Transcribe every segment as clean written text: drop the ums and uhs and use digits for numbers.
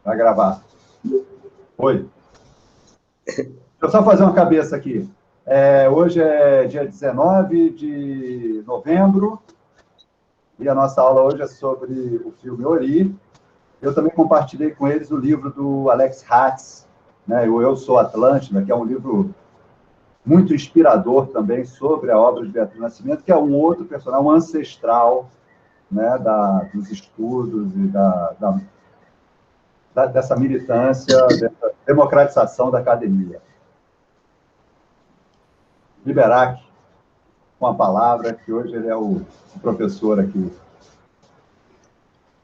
Vai gravar. Oi. Deixa eu só fazer uma cabeça aqui. Hoje é dia 19 de novembro e a nossa aula hoje é sobre o filme Ori. Eu também compartilhei com eles o livro do Alex Hatz, né, o Eu Sou Atlântida, que é um livro muito inspirador também sobre a obra de Beatriz Nascimento, que é um outro personagem, um ancestral, né, dos estudos e dessa militância, dessa democratização da academia. Liberac, com a palavra, que hoje ele é o professor aqui.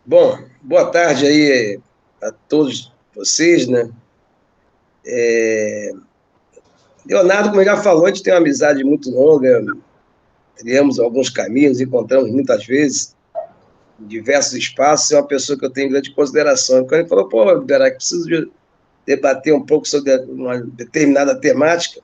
Bom, boa tarde aí a todos vocês, né? Leonardo, como ele já falou, a gente tem uma amizade muito longa, criamos alguns caminhos, encontramos muitas vezes em diversos espaços, é uma pessoa que eu tenho grande consideração. Quando ele falou, pô, Liberac, preciso debater um pouco sobre uma determinada temática,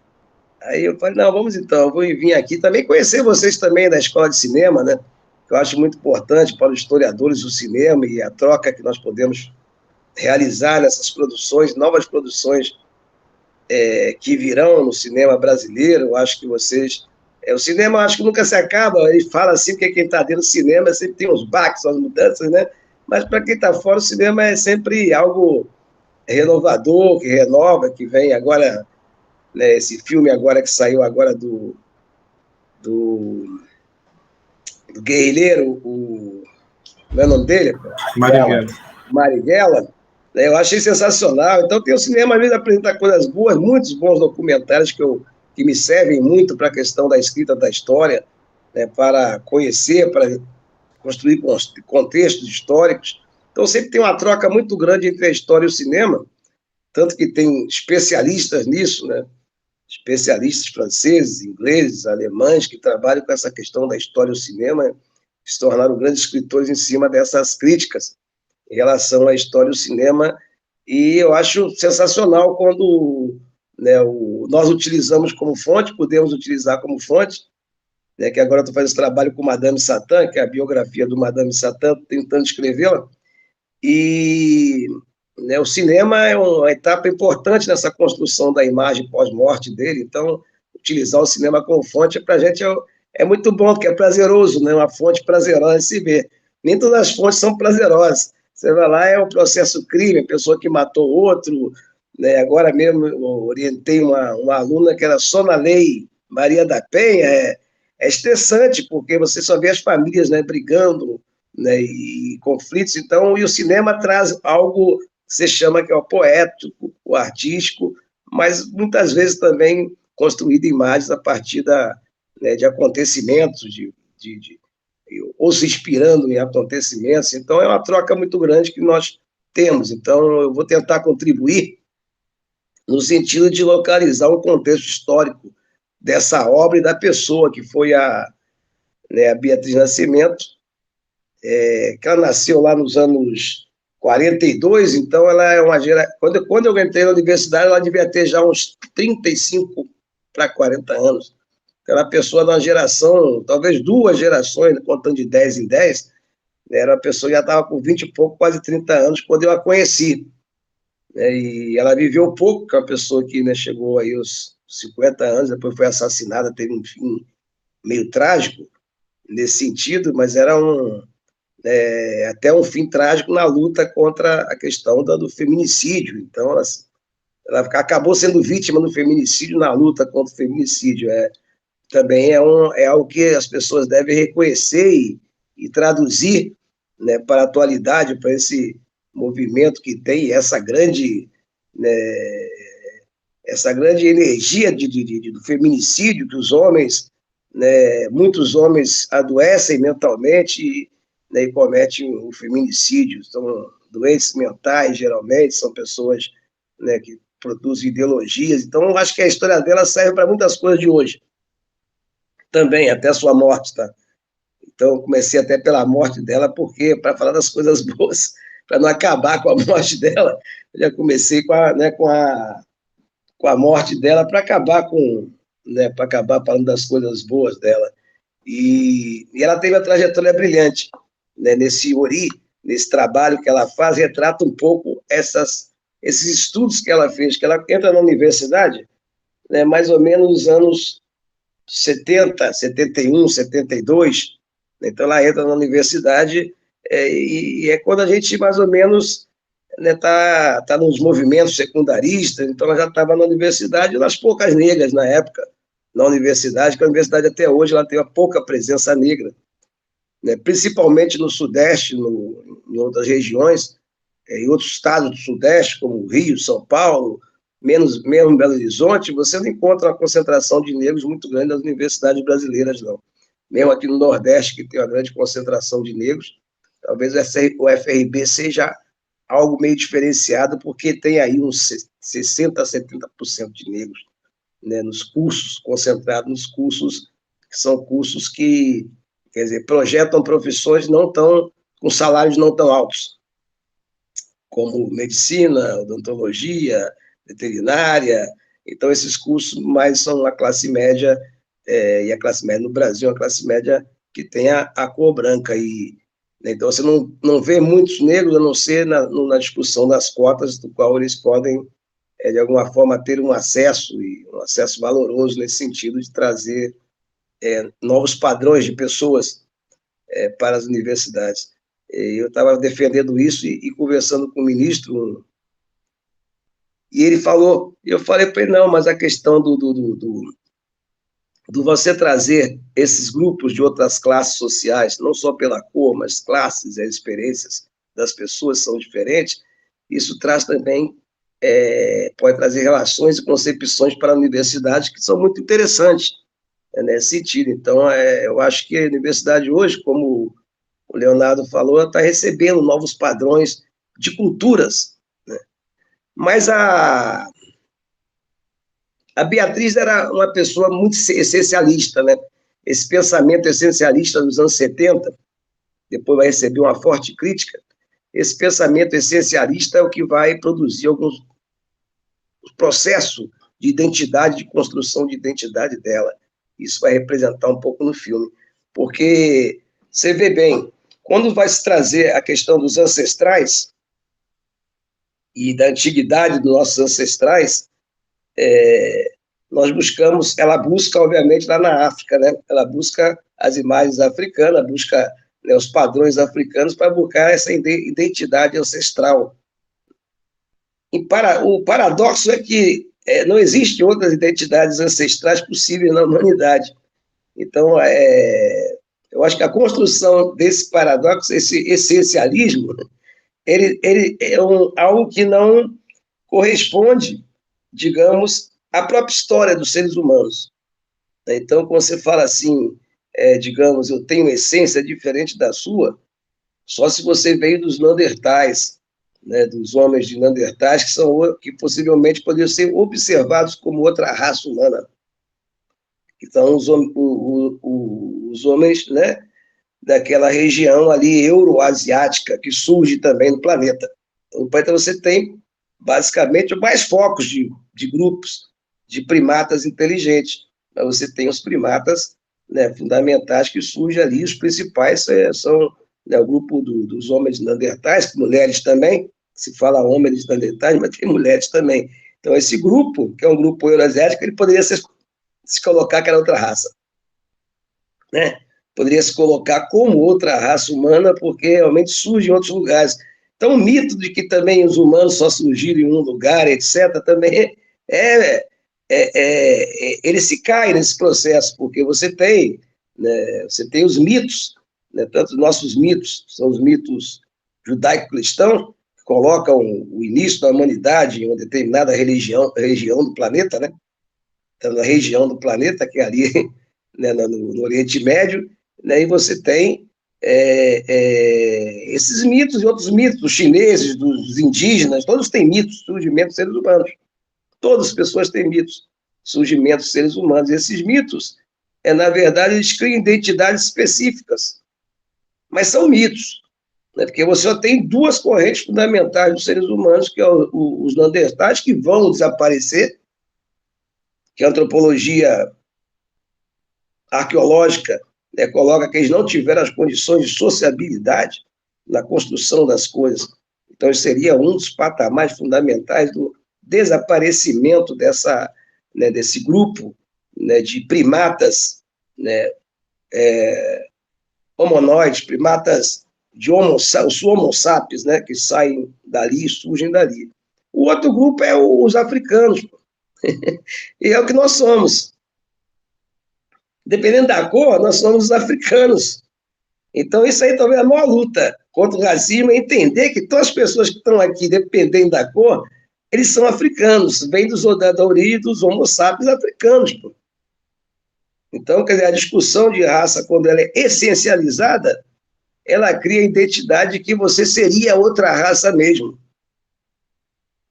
aí eu falei, não, vamos então, eu vou vir aqui também conhecer vocês também da Escola de Cinema, né? Que eu acho muito importante para os historiadores do cinema e a troca que nós podemos realizar nessas produções, novas produções que virão no cinema brasileiro. Eu acho que vocês... o cinema, eu acho que nunca se acaba, ele fala assim, porque quem está dentro do cinema sempre tem uns baques, umas mudanças, né? Mas para quem está fora, o cinema é sempre algo renovador, que renova, que vem agora, né, esse filme agora que saiu agora do guerrilheiro, não é o nome dele? Marighella. Eu achei sensacional. Então, tem o cinema, às vezes, apresenta coisas boas, muitos bons documentários que me servem muito para a questão da escrita da história, né, para conhecer, para construir contextos históricos. Então, sempre tem uma troca muito grande entre a história e o cinema, tanto que tem especialistas nisso, né? Especialistas franceses, ingleses, alemães, que trabalham com essa questão da história e o cinema, que se tornaram grandes escritores em cima dessas críticas em relação à história e o cinema, e eu acho sensacional quando, né, nós utilizamos como fonte, podemos utilizar como fonte, né, que agora eu estou fazendo esse trabalho com Madame Satã, que é a biografia do Madame Satã, tentando escrevê-la, e, né, o cinema é uma etapa importante nessa construção da imagem pós-morte dele, então utilizar o cinema como fonte para a gente é muito bom, porque é prazeroso, né, uma fonte prazerosa de se ver. Nem todas as fontes são prazerosas. Você vai lá, é um processo crime, a pessoa que matou outro, né? Agora mesmo eu orientei uma aluna que era só na lei Maria da Penha, é estressante, porque você só vê as famílias, né, brigando, né, e conflitos, então, e o cinema traz algo que você chama que é o poético, o artístico, mas muitas vezes também construído imagens a partir né, de acontecimentos, ou se inspirando em acontecimentos. Então, é uma troca muito grande que nós temos. Então, eu vou tentar contribuir no sentido de localizar um contexto histórico dessa obra e da pessoa que foi né, a Beatriz Nascimento, que ela nasceu lá nos anos 42, então ela é uma geração... Quando eu entrei na universidade, ela devia ter já uns 35 para 40 anos. Era uma pessoa de uma geração, talvez duas gerações, contando de 10 em 10, né? Era uma pessoa que já estava com 20 e pouco, quase 30 anos, quando eu a conheci. Né? E ela viveu pouco, que é uma pessoa que, né, chegou aí aos 50 anos, depois foi assassinada, teve um fim meio trágico nesse sentido, mas era até um fim trágico na luta contra a questão do feminicídio. Então, ela acabou sendo vítima do feminicídio na luta contra o feminicídio. Também é algo que as pessoas devem reconhecer e traduzir, né, para a atualidade, para esse movimento que tem né, essa grande energia do feminicídio, que os homens, né, muitos homens adoecem mentalmente, né, e cometem o feminicídio. São doentes mentais, geralmente, são pessoas, né, que produzem ideologias. Então, eu acho que a história dela serve para muitas coisas de hoje também, até a sua morte, tá? Então, comecei até pela morte dela, porque, para falar das coisas boas, para não acabar com a morte dela, eu já comecei com a morte dela para acabar né, para acabar falando das coisas boas dela. E ela teve uma trajetória brilhante, né, nesse Ori, nesse trabalho que ela faz, retrata um pouco esses estudos que ela fez, que ela entra na universidade, né, mais ou menos nos anos 70, 71, 72, então ela entra na universidade, e é quando a gente mais ou menos tá nos movimentos secundaristas, então ela já estava na universidade, nas poucas negras na época, na universidade, que a universidade até hoje ela tem uma pouca presença negra, né, principalmente no Sudeste, em outras regiões, em outros estados do Sudeste, como Rio, São Paulo, mesmo em Belo Horizonte, você não encontra uma concentração de negros muito grande nas universidades brasileiras, não. Mesmo aqui no Nordeste, que tem uma grande concentração de negros, talvez o FRB seja algo meio diferenciado, porque tem aí uns 60% a 70% de negros, né, nos cursos, concentrados nos cursos, que são cursos que, quer dizer, projetam profissões não tão, com salários não tão altos, como medicina, odontologia, veterinária. Então, esses cursos mais são a classe média, e a classe média no Brasil é uma classe média que tem a cor branca. Então, você não vê muitos negros, a não ser na discussão das cotas, do qual eles podem, de alguma forma, ter um acesso, e um acesso valoroso nesse sentido de trazer novos padrões de pessoas para as universidades. Eu estava defendendo isso e conversando com o ministro, e ele falou, eu falei para ele, não, mas a questão do você trazer esses grupos de outras classes sociais, não só pela cor, mas classes e experiências das pessoas são diferentes, isso traz também, pode trazer relações e concepções para a universidade que são muito interessantes, nesse sentido. Então, eu acho que a universidade hoje, como o Leonardo falou, está recebendo novos padrões de culturas, né? Mas a Beatriz era uma pessoa muito essencialista, né? Esse pensamento essencialista dos anos 70, depois vai receber uma forte crítica, esse pensamento essencialista é o que vai produzir alguns processos de identidade, de construção de identidade dela. Isso vai representar um pouco no filme, porque você vê bem, quando vai se trazer a questão dos ancestrais e da antiguidade dos nossos ancestrais, ela busca, obviamente, lá na África, né? Ela busca as imagens africanas, busca, né, os padrões africanos para buscar essa identidade ancestral. O paradoxo é que não existem outras identidades ancestrais possíveis na humanidade. Então, eu acho que a construção desse paradoxo, esse essencialismo, ele é algo que não corresponde, digamos, à própria história dos seres humanos. Então, quando você fala assim, digamos, eu tenho essência diferente da sua, só se você veio dos Neandertais, né, dos homens de Neandertais, que possivelmente poderiam ser observados como outra raça humana. Então, os homens, né, daquela região ali euroasiática, que surge também no planeta. Então, você tem, basicamente, mais focos de grupos de primatas inteligentes. Mas você tem os primatas, né, fundamentais que surgem ali, os principais são, né, o grupo dos homens neandertais, mulheres também, se fala homens neandertais, mas tem mulheres também. Então, esse grupo, que é um grupo euroasiático, ele poderia se colocar que era outra raça, né? Poderia se colocar como outra raça humana, porque realmente surge em outros lugares. Então, o mito de que também os humanos só surgiram em um lugar, etc., também ele se cai nesse processo, porque você tem, né, os mitos, né, tanto os nossos mitos, são os mitos judaico-cristãos, que colocam o início da humanidade em uma determinada região do planeta, né? Então, na região do planeta, que é ali, né, no Oriente Médio, né, e você tem esses mitos e outros mitos, dos chineses, dos indígenas, todos têm mitos, surgimento de seres humanos. Todas as pessoas têm mitos, surgimento de seres humanos. E esses mitos, na verdade, eles criam identidades específicas, mas são mitos, né, porque você só tem duas correntes fundamentais dos seres humanos, que são os neandertais, que vão desaparecer, que a antropologia arqueológica, né, coloca que eles não tiveram as condições de sociabilidade, na construção das coisas. Então, isso seria um dos patamares fundamentais do desaparecimento desse grupo, né, de primatas, né, homonoides, primatas de os Homo sapiens, né, que saem dali, surgem dali. O outro grupo é os africanos, e é o que nós somos. Dependendo da cor, nós somos os africanos. Então, isso aí talvez é a maior luta contra o racismo, é entender que todas as pessoas que estão aqui, dependendo da cor, eles são africanos, vêm da origem dos Homo sapiens africanos. Pô. Então, quer dizer, a discussão de raça, quando ela é essencializada, ela cria a identidade de que você seria outra raça mesmo.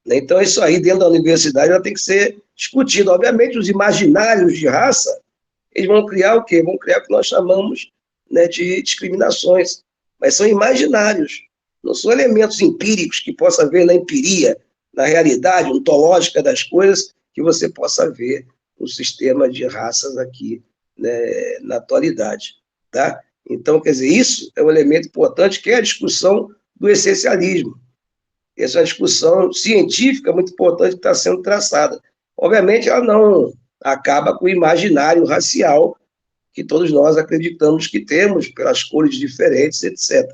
Então, isso aí, dentro da universidade, ela tem que ser discutido. Obviamente, os imaginários de raça, eles vão criar o quê? Vão criar o que nós chamamos, né, de discriminações. Mas são imaginários, não são elementos empíricos que possa ver na empiria, na realidade ontológica das coisas, que você possa ver no sistema de raças aqui, né, na atualidade. Tá? Então, quer dizer, isso é um elemento importante, que é a discussão do essencialismo. Essa é uma discussão científica muito importante que está sendo traçada. Obviamente, ela não acaba com o imaginário racial que todos nós acreditamos que temos, pelas cores diferentes, etc.,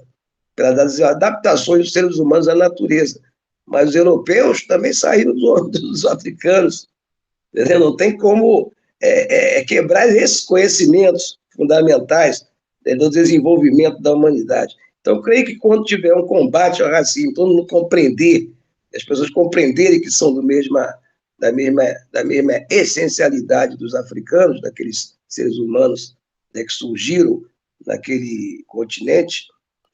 pelas adaptações dos seres humanos à natureza. Mas os europeus também saíram dos africanos. Entendeu? Não tem como quebrar esses conhecimentos fundamentais, né, do desenvolvimento da humanidade. Então, eu creio que quando tiver um combate ao racismo, todo mundo compreender, as pessoas compreenderem que são da mesma essencialidade dos africanos, daqueles seres humanos, né, que surgiram naquele continente,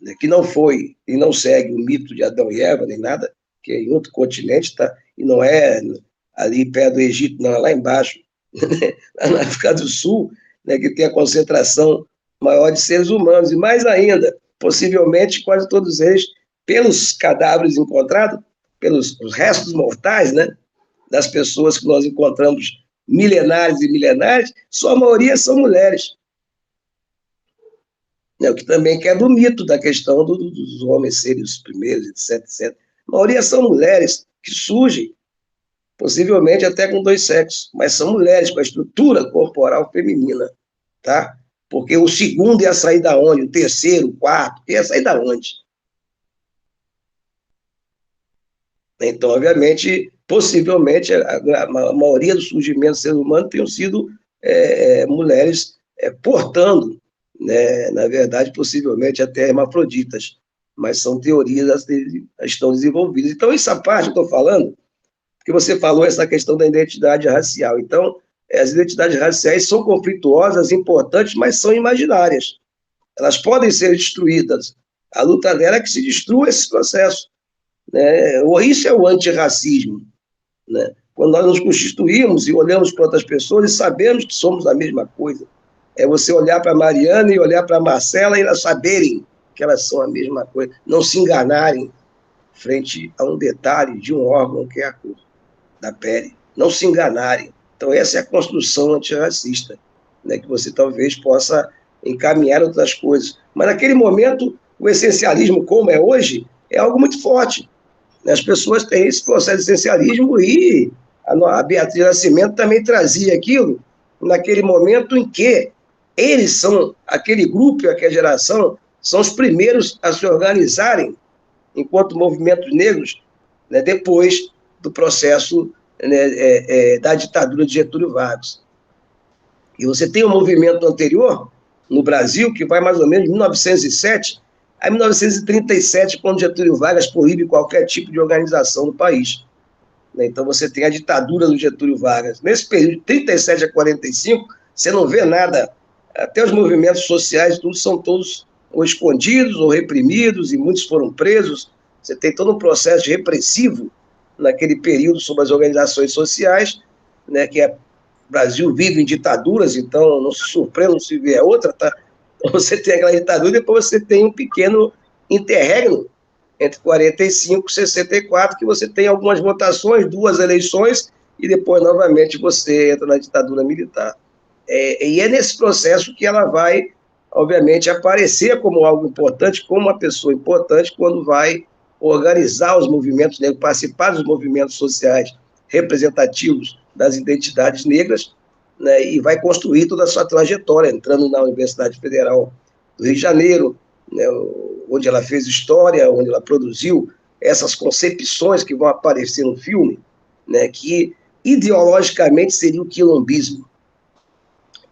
né, que não foi e não segue o mito de Adão e Eva, nem nada, que é em outro continente, tá? E não é ali perto do Egito, não, é lá embaixo, lá na África do Sul, né, que tem a concentração maior de seres humanos, e mais ainda, possivelmente quase todos eles, pelos cadáveres encontrados, pelos restos mortais, né, das pessoas que nós encontramos milenares e milenares, sua maioria são mulheres. O que também é do mito da questão dos homens serem os primeiros, etc, etc. A maioria são mulheres que surgem, possivelmente até com 2 sexos, mas são mulheres com a estrutura corporal feminina, tá? Porque o segundo ia sair da onde? O terceiro, o quarto, ia sair da onde? Então, obviamente, possivelmente, a maioria do surgimento do ser humano tenham sido mulheres portando, né, na verdade, possivelmente até hermafroditas, mas são teorias que estão desenvolvidas. Então, essa parte que eu estou falando, que você falou, essa questão da identidade racial. Então, as identidades raciais são conflituosas, importantes, mas são imaginárias. Elas podem ser destruídas. A luta dela é que se destrua esse processo. Né? Isso é o antirracismo. Né? Quando nós nos constituímos e olhamos para outras pessoas e sabemos que somos a mesma coisa. É você olhar para a Mariana e olhar para a Marcela e elas saberem que elas são a mesma coisa. Não se enganarem frente a um detalhe de um órgão que é a cor da pele. Não se enganarem. Então, essa é a construção antirracista, né, que você talvez possa encaminhar outras coisas. Mas, naquele momento, o essencialismo, como é hoje, é algo muito forte. As pessoas têm esse processo de essencialismo e a Beatriz Nascimento também trazia aquilo naquele momento em que eles são, aquele grupo, aquela geração, são os primeiros a se organizarem enquanto movimentos negros, né, depois do processo, né, da ditadura de Getúlio Vargas. E você tem um movimento anterior, no Brasil, que vai mais ou menos de 1907 a 1937, quando Getúlio Vargas proíbe qualquer tipo de organização no país. Então, você tem a ditadura do Getúlio Vargas. Nesse período, de 37 a 45, você não vê nada, até os movimentos sociais, tudo são todos ou escondidos ou reprimidos, e muitos foram presos. Você tem todo um processo repressivo naquele período sobre as organizações sociais, né, que o Brasil vive em ditaduras, então não se surpreenda, não se vê a outra, tá? Você tem aquela ditadura e depois você tem um pequeno interregno entre 45 e 64, que você tem algumas votações, 2 eleições, e depois, novamente, você entra na ditadura militar. E é nesse processo que ela vai, obviamente, aparecer como algo importante, como uma pessoa importante, quando vai organizar os movimentos negros, participar dos movimentos sociais representativos das identidades negras, né, e vai construir toda a sua trajetória, entrando na Universidade Federal do Rio de Janeiro, né, onde ela fez história, onde ela produziu essas concepções que vão aparecer no filme, né, que ideologicamente seria o quilombismo,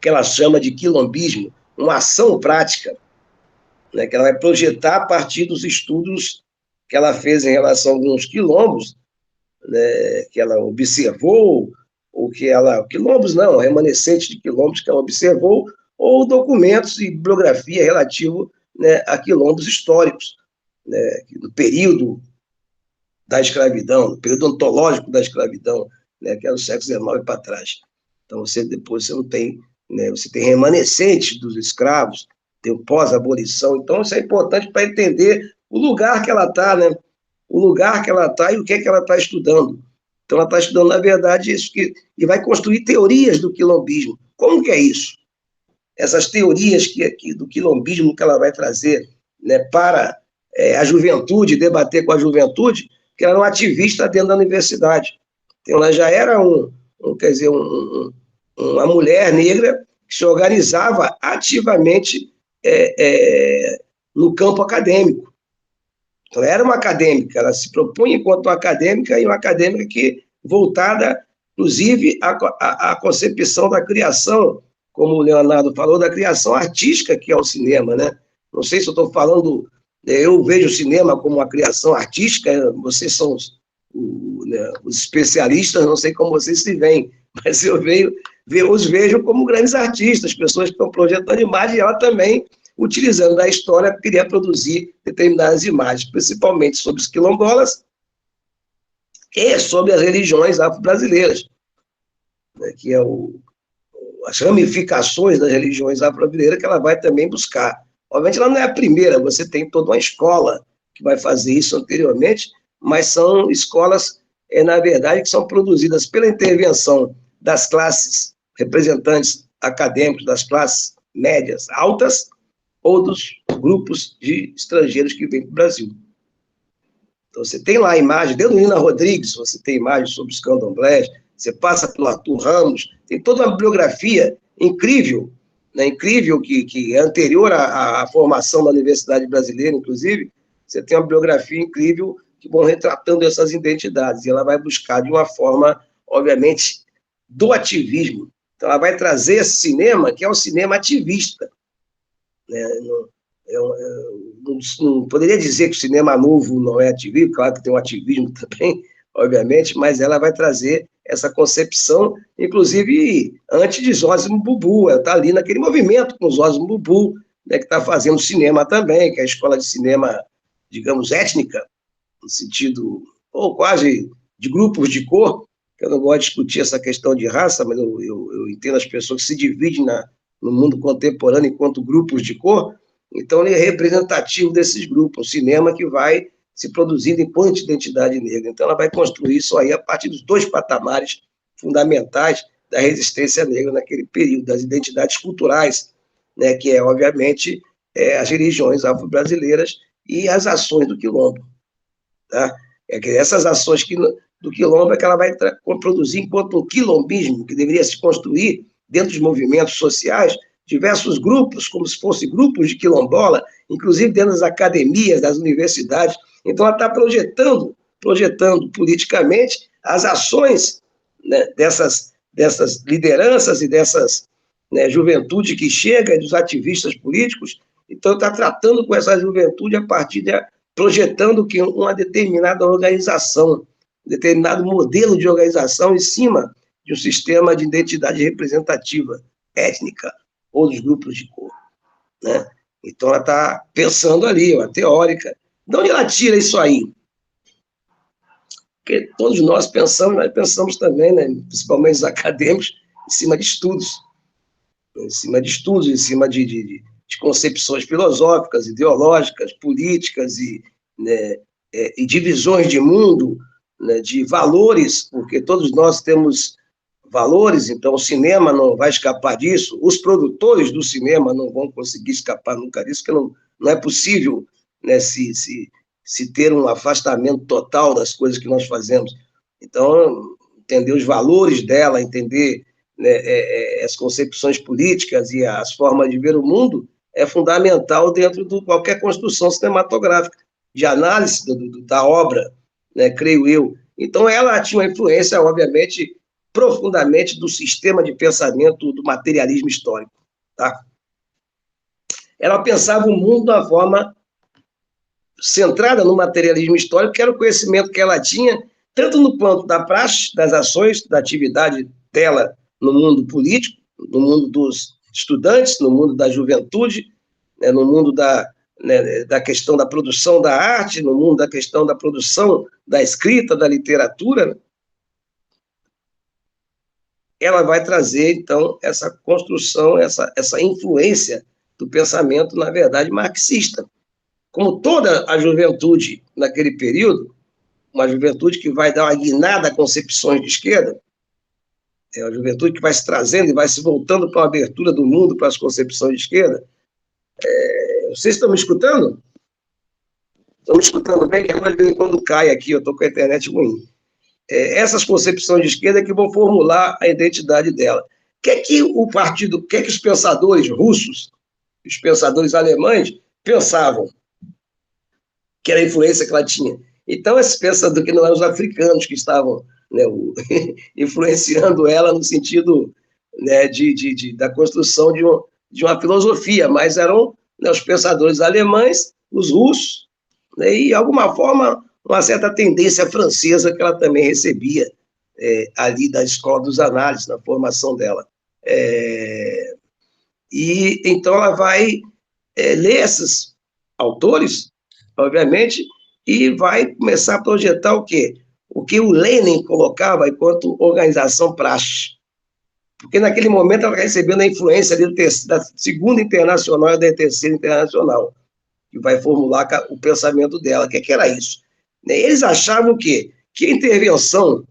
que ela chama de quilombismo, uma ação prática, né, que ela vai projetar a partir dos estudos que ela fez em relação a alguns quilombos, né, que ela observou, ou que ela... Quilombos não, remanescentes de quilombos que ela observou, ou documentos e bibliografia relativo, né, a quilombos históricos, né, do período da escravidão, do período ontológico da escravidão, né, que era o século XIX para trás. Então, depois você não tem, né, você tem remanescentes dos escravos, tem o pós-abolição. Então, isso é importante para entender o lugar que ela está, né? O lugar que ela está e o que é que ela está estudando. Então, ela está estudando, na verdade, isso e vai construir teorias do quilombismo. Como que é isso? Essas teorias do quilombismo que ela vai trazer, né, para a juventude, debater com a juventude, que ela era um ativista dentro da universidade. Então, ela já era uma mulher negra que se organizava ativamente no campo acadêmico. Então, ela era uma acadêmica, ela se propunha enquanto uma acadêmica, e uma acadêmica que voltada, inclusive, à concepção da criação, como o Leonardo falou, da criação artística que é o cinema, né? Não sei se eu estou falando, eu vejo o cinema como uma criação artística, vocês são os especialistas, não sei como vocês se veem, mas eu os vejo como grandes artistas, pessoas que estão projetando imagens, e ela também, utilizando da história, queria produzir determinadas imagens, principalmente sobre os quilombolas e sobre as religiões afro-brasileiras, né, que é as ramificações das religiões afro-brasileiras que ela vai também buscar. Obviamente, ela não é a primeira, você tem toda uma escola que vai fazer isso anteriormente, mas são escolas, na verdade, que são produzidas pela intervenção das classes, representantes acadêmicos das classes médias altas, ou dos grupos de estrangeiros que vêm para o Brasil. Então, você tem lá a imagem, desde o Nina Rodrigues, você tem imagens sobre os candomblés, você passa pelo Arthur Ramos, tem toda uma bibliografia incrível, né, incrível, que é anterior à formação da Universidade Brasileira, inclusive, você tem uma bibliografia incrível que vão retratando essas identidades, e ela vai buscar de uma forma, obviamente, do ativismo. Então, ela vai trazer esse cinema, que é um cinema ativista, né? Não poderia dizer que o cinema novo não é ativismo, claro que tem um ativismo também, obviamente, mas ela vai trazer essa concepção, inclusive antes de Zósimo Bubu, ela está ali naquele movimento com o Zósimo Bubu, né, que está fazendo cinema também, que é a escola de cinema, digamos, étnica, no sentido, ou quase de grupos de cor, que eu não gosto de discutir essa questão de raça, mas eu entendo as pessoas que se dividem no mundo contemporâneo enquanto grupos de cor. Então, ele é representativo desses grupos, um cinema que vai se produzindo enquanto identidade negra. Então, ela vai construir isso aí a partir dos dois patamares fundamentais da resistência negra naquele período, das identidades culturais, né, que é, obviamente, as religiões afro-brasileiras e as ações do quilombo. Tá? Essas ações do quilombo é que ela vai produzir enquanto um quilombismo que deveria se construir dentro dos movimentos sociais, diversos grupos, como se fossem grupos de quilombola, inclusive dentro das academias, das universidades. Então, ela está projetando politicamente as ações, né, dessas lideranças e dessas, né, juventude que chega, e dos ativistas políticos. Então, está tratando com essa juventude a partir projetando que uma determinada organização, um determinado modelo de organização em cima de um sistema de identidade representativa étnica ou dos grupos de cor, né? Então, ela está pensando ali, uma teórica. De onde ela tira isso aí? Porque todos nós pensamos também, né, principalmente os acadêmicos, em cima de estudos, em cima de concepções filosóficas, ideológicas, políticas né, e divisões de mundo, né, de valores, porque todos nós temos valores, então o cinema não vai escapar disso, os produtores do cinema não vão conseguir escapar nunca disso, porque não é possível, né, se ter um afastamento total das coisas que nós fazemos. Então, entender os valores dela, entender, né, as concepções políticas e as formas de ver o mundo é fundamental dentro de qualquer construção cinematográfica, de análise da obra, né, creio eu. Então, ela tinha uma influência, obviamente, profundamente do sistema de pensamento do materialismo histórico. Tá? Ela pensava o mundo de uma forma centrada no materialismo histórico, que era o conhecimento que ela tinha, tanto no plano da praxe, das ações, da atividade dela no mundo político, no mundo dos estudantes, no mundo da juventude, né, no mundo da questão da produção da arte, no mundo da questão da produção da escrita, da literatura, né? Ela vai trazer, então, essa construção, essa influência do pensamento, na verdade, marxista. Como toda a juventude naquele período, uma juventude que vai dar uma guinada a concepções de esquerda, é uma juventude que vai se trazendo e vai se voltando para a abertura do mundo para as concepções de esquerda. Vocês estão me escutando? Estão me escutando bem? Agora, quando cai aqui, eu estou com a internet ruim. Essas concepções de esquerda que vão formular a identidade dela. O que é que o partido, o que é que os pensadores russos, os pensadores alemães pensavam? Que era a influência que ela tinha. Então, esses pensadores que não eram os africanos que estavam, né, influenciando ela no sentido, né, da construção de uma filosofia, mas eram, né, os pensadores alemães, os russos, né, e, de alguma forma, uma certa tendência francesa que ela também recebia ali da Escola dos Análises, na formação dela. E então ela vai ler esses autores, obviamente, e vai começar a projetar o quê? O que o Lenin colocava enquanto organização praxe. Porque naquele momento ela recebendo a influência da Segunda Internacional e da Terceira Internacional, que vai formular o pensamento dela. O que era isso? Eles achavam que a intervenção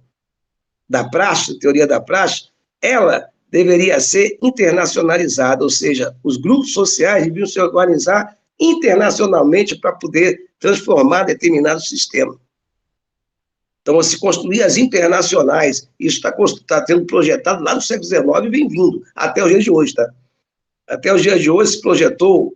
da praxe, a teoria da praxe, ela deveria ser internacionalizada, ou seja, os grupos sociais deviam se organizar internacionalmente para poder transformar determinado sistema. Então, se construir as internacionais, isso está sendo projetado lá no século XIX e vem vindo, até os dias de hoje, tá? Até os dias de hoje se projetou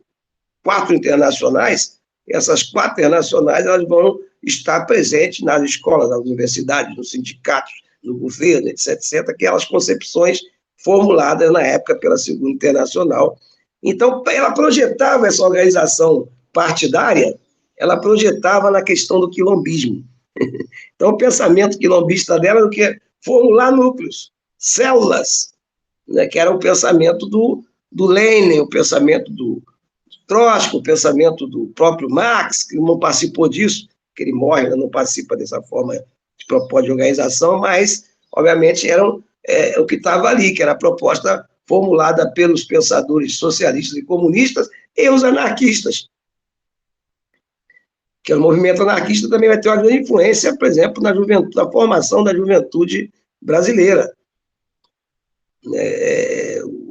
4 internacionais, e essas 4 internacionais elas vão estar presentes nas escolas, nas universidades, nos sindicatos, no governo, etc., aquelas concepções formuladas na época pela Segunda Internacional. Então, ela projetava essa organização partidária, ela projetava na questão do quilombismo. Então, o pensamento quilombista dela era o que? Formular núcleos, células, né, que era o pensamento do Lenin, o pensamento do Trotsky, o pensamento do próprio Marx, que não participou disso, que ele morre, não participa dessa forma de proposta de organização, mas, obviamente, era o que estava ali, que era a proposta formulada pelos pensadores socialistas e comunistas e os anarquistas. Que o movimento anarquista também vai ter uma grande influência, por exemplo, na formação da juventude brasileira.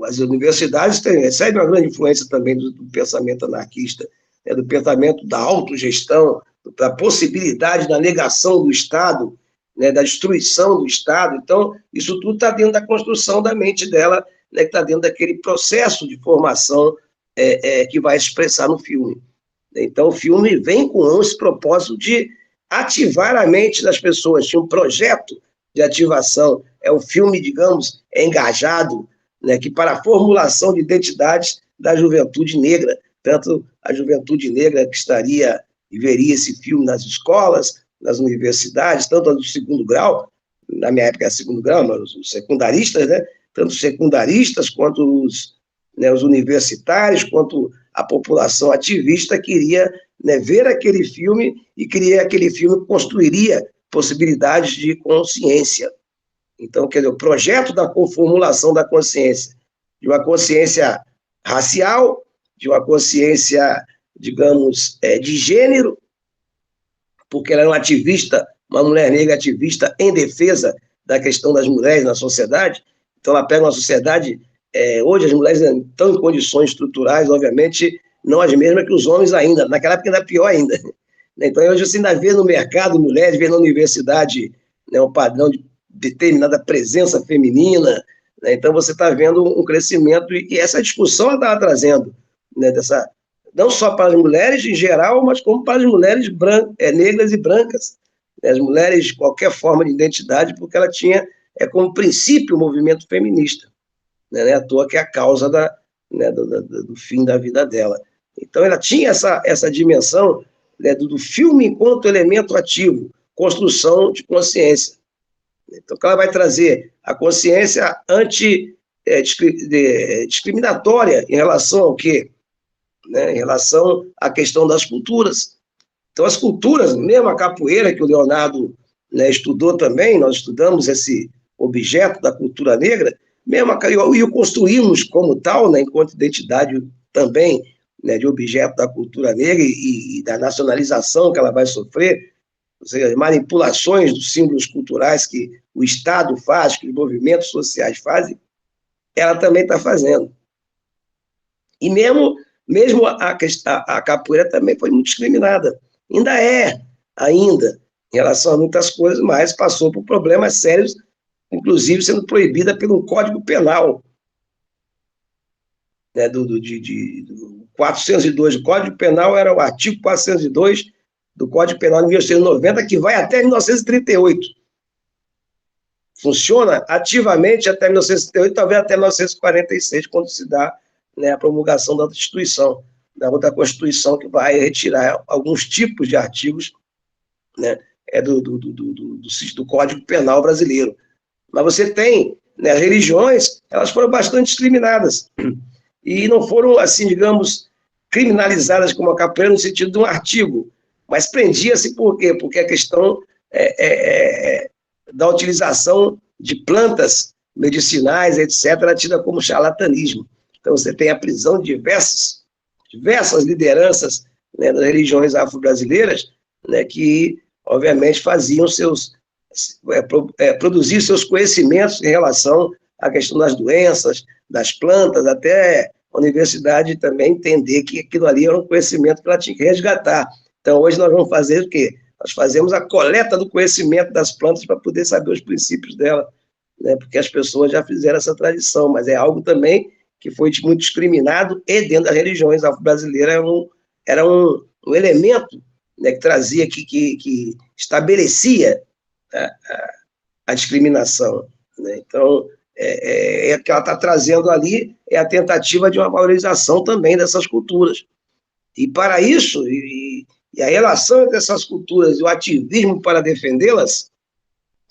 As universidades recebem uma grande influência também do pensamento anarquista, do pensamento da autogestão, da possibilidade da negação do Estado, da destruição do Estado. Então, isso tudo está dentro da construção da mente dela, que está dentro daquele processo de formação que vai expressar no filme. Então, o filme vem com esse propósito de ativar a mente das pessoas, tinha um projeto de ativação, é um filme, digamos, engajado, que para a formulação de identidades da juventude negra, tanto a juventude negra que estaria e veria esse filme nas escolas, nas universidades, tanto do segundo grau, na minha época era segundo grau, mas os secundaristas, tanto os secundaristas quanto os universitários, quanto a população ativista queria ver aquele filme e queria aquele filme construiria possibilidades de consciência. Então, quer dizer, o projeto da formulação da consciência, de uma consciência racial, de uma consciência, digamos, de gênero, porque ela é uma ativista, uma mulher negra ativista em defesa da questão das mulheres na sociedade. Então, ela pega uma sociedade... hoje, as mulheres estão em condições estruturais, obviamente, não as mesmas que os homens ainda. Naquela época, ainda pior ainda. Então, hoje você ainda vê no mercado mulheres, vê na universidade, né, um padrão de determinada presença feminina, né? Então, você está vendo um crescimento, e essa discussão ela estava trazendo, né, não só para as mulheres em geral, mas como para as mulheres negras e brancas, né? As mulheres de qualquer forma de identidade, porque ela tinha como princípio o movimento feminista, né? Não é à toa que é a causa do fim da vida dela. Então, ela tinha essa dimensão, né, do filme enquanto elemento ativo, construção de consciência. Então, ela vai trazer a consciência discriminatória em relação ao quê? Né, em relação à questão das culturas. Então, as culturas, mesmo a capoeira, que o Leonardo, né, estudou também, nós estudamos esse objeto da cultura negra, mesmo e o construímos como tal, né, enquanto identidade também, né, de objeto da cultura negra e da nacionalização que ela vai sofrer, ou seja, as manipulações dos símbolos culturais que o Estado faz, que os movimentos sociais fazem, ela também está fazendo. E mesmo a capoeira também foi muito discriminada. Ainda, em relação a muitas coisas, mas passou por problemas sérios, inclusive sendo proibida pelo Código Penal, né, do 402. O Código Penal era o artigo 402 do Código Penal de 1990, que vai até 1938. Funciona ativamente até 1938, talvez até 1946, quando se dá, né, a promulgação da outra Constituição, que vai retirar alguns tipos de artigos, né, do Código Penal brasileiro. Mas você tem, né, as religiões, elas foram bastante discriminadas, e não foram, assim, digamos, criminalizadas como a capoeira no sentido de um artigo, mas prendia-se por quê? Porque a questão da utilização de plantas medicinais, etc., era tida como charlatanismo. Então, você tem a prisão de diversas lideranças, né, das religiões afro-brasileiras, né, que, obviamente, produziam seus conhecimentos em relação à questão das doenças, das plantas, até a universidade também entender que aquilo ali era um conhecimento que ela tinha que resgatar. Então, hoje nós vamos fazer o quê? Nós fazemos a coleta do conhecimento das plantas para poder saber os princípios dela, né? Porque as pessoas já fizeram essa tradição, mas é algo também que foi muito discriminado, e dentro das religiões afro-brasileiras era um elemento, né, que trazia, que estabelecia a discriminação, né? Então, o que ela está trazendo ali é a tentativa de uma valorização também dessas culturas. E para isso, e a relação entre essas culturas e o ativismo para defendê-las,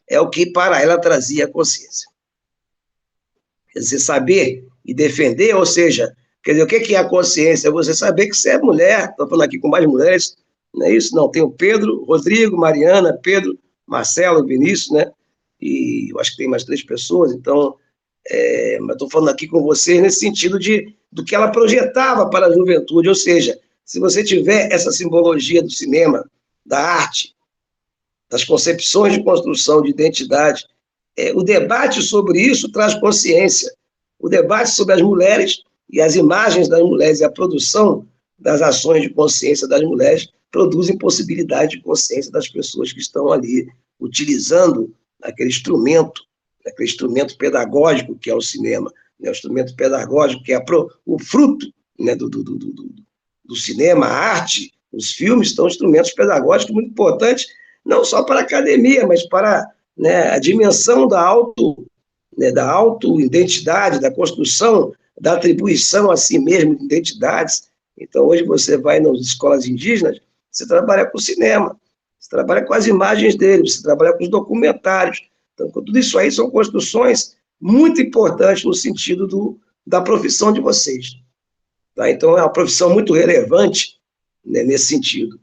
é o que para ela trazia a consciência. Quer dizer, saber e defender, ou seja, quer dizer, o que é a consciência? É você saber que você é mulher. Estou falando aqui com mais mulheres, não é isso? Não, tem o Pedro, Rodrigo, Mariana, Pedro, Marcelo, Vinícius, né? E eu acho que tem mais 3 pessoas, então, mas estou falando aqui com vocês nesse sentido do que ela projetava para a juventude, ou seja, se você tiver essa simbologia do cinema, da arte, das concepções de construção de identidade, o debate sobre isso traz consciência. O debate sobre as mulheres e as imagens das mulheres e a produção das ações de consciência das mulheres produzem possibilidade de consciência das pessoas que estão ali utilizando aquele instrumento pedagógico que é o cinema, né? O instrumento pedagógico que é o fruto, né, do cinema, a arte, os filmes são instrumentos pedagógicos muito importantes, não só para a academia, mas para, né, a dimensão da auto-identidade, da construção, da atribuição a si mesmo de identidades. Então, hoje você vai nas escolas indígenas, você trabalha com o cinema, você trabalha com as imagens deles, você trabalha com os documentários. Então, tudo isso aí são construções muito importantes no sentido da profissão de vocês. Tá? Então, é uma profissão muito relevante, né, nesse sentido.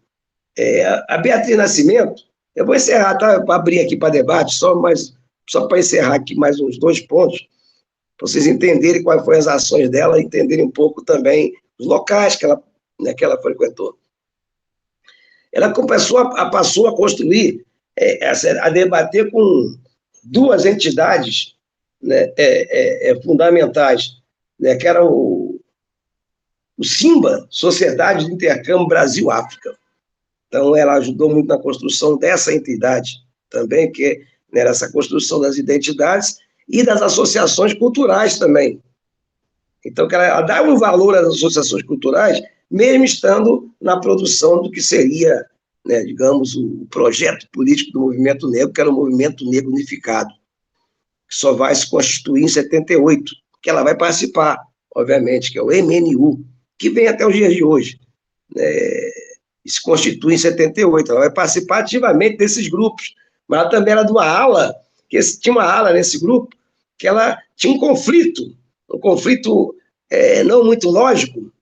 A Beatriz Nascimento, eu vou encerrar, tá? Para abrir aqui para debate, só para encerrar aqui mais uns 2 pontos, para vocês entenderem quais foram as ações dela, entenderem um pouco também os locais que ela frequentou. Ela passou a construir, a debater com duas entidades, né, fundamentais, né, que era o SIMBA, Sociedade de Intercâmbio Brasil-África. Então, ela ajudou muito na construção dessa entidade também, que era essa construção das identidades e das associações culturais também. Então, ela dava um valor às associações culturais, mesmo estando na produção do que seria, né, digamos, o projeto político do movimento negro, que era o Movimento Negro Unificado, que só vai se constituir em 78, que ela vai participar, obviamente, que é o MNU, que vem até os dias de hoje, né, e se constitui em 78. Ela vai participar ativamente desses grupos, mas ela também era de uma ala, que tinha uma ala nesse grupo, que ela tinha um conflito não muito lógico,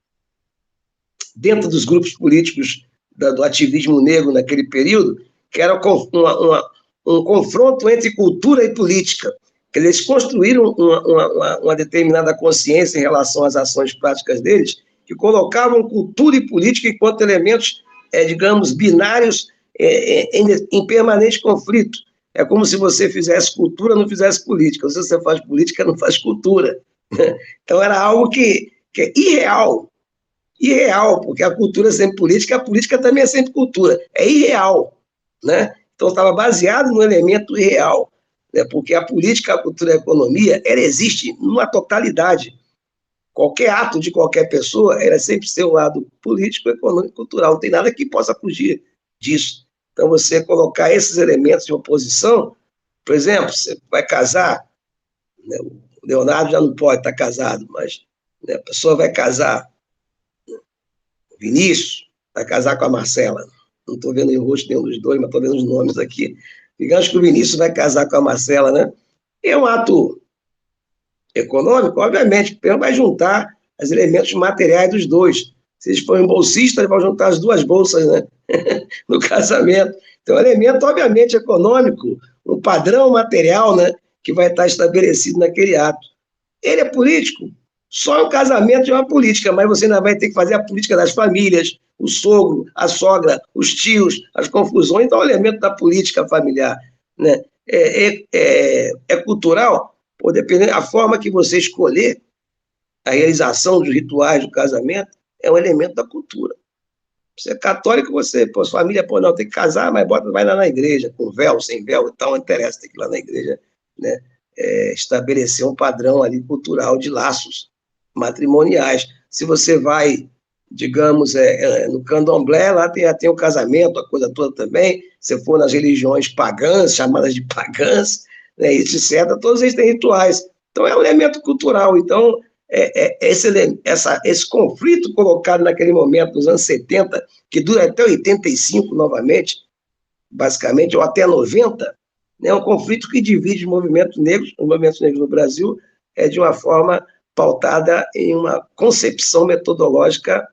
dentro dos grupos políticos do ativismo negro naquele período, que era um confronto entre cultura e política, que eles construíram uma determinada consciência em relação às ações práticas deles, que colocavam cultura e política enquanto elementos, digamos, binários em permanente conflito. É como se você fizesse cultura, não fizesse política. Se você faz política, não faz cultura. Então, era algo que é irreal, porque a cultura é sempre política, a política também é sempre cultura. É irreal, né? Então, estava baseado no elemento irreal, né? Porque a política, a cultura e a economia, ela existe numa totalidade. Qualquer ato de qualquer pessoa, ela sempre tem um lado político, econômico e cultural. Não tem nada que possa fugir disso. Então, você colocar esses elementos em oposição, por exemplo, você vai casar, né? O Leonardo já não pode estar casado, mas, né, a pessoa vai casar, o Vinícius vai casar com a Marcela. Não estou vendo o rosto nenhum dos dois, mas estou vendo os nomes aqui. Digamos que o Vinícius vai casar com a Marcela, né? É um ato econômico, obviamente, porque vai juntar os elementos materiais dos dois. Se eles forem bolsistas, eles vão juntar as duas bolsas, né? No casamento. Então, é um elemento, obviamente, econômico, um padrão material, né, que vai estar estabelecido naquele ato. Ele é político? Só o casamento é uma política, mas você ainda vai ter que fazer a política das famílias, o sogro, a sogra, os tios, as confusões. Então, é um elemento da política familiar, né? É cultural? Pô, dependendo da forma que você escolher, a realização dos rituais do casamento é um elemento da cultura. Você é católico, sua família, não, tem que casar, mas vai lá na igreja, com véu, sem véu e tal, não interessa, tem que ir lá na igreja, né, estabelecer um padrão ali cultural de laços matrimoniais. Se você vai, digamos, no candomblé, lá tem o casamento, a coisa toda também. Se for nas religiões pagãs, chamadas de pagãs, né, etc., todos eles têm rituais. Então, é um elemento cultural. Então, esse conflito colocado naquele momento, nos anos 70, que dura até 85 novamente, basicamente, ou até 90, é um conflito que divide os movimentos negros no Brasil, de uma forma pautada em uma concepção metodológica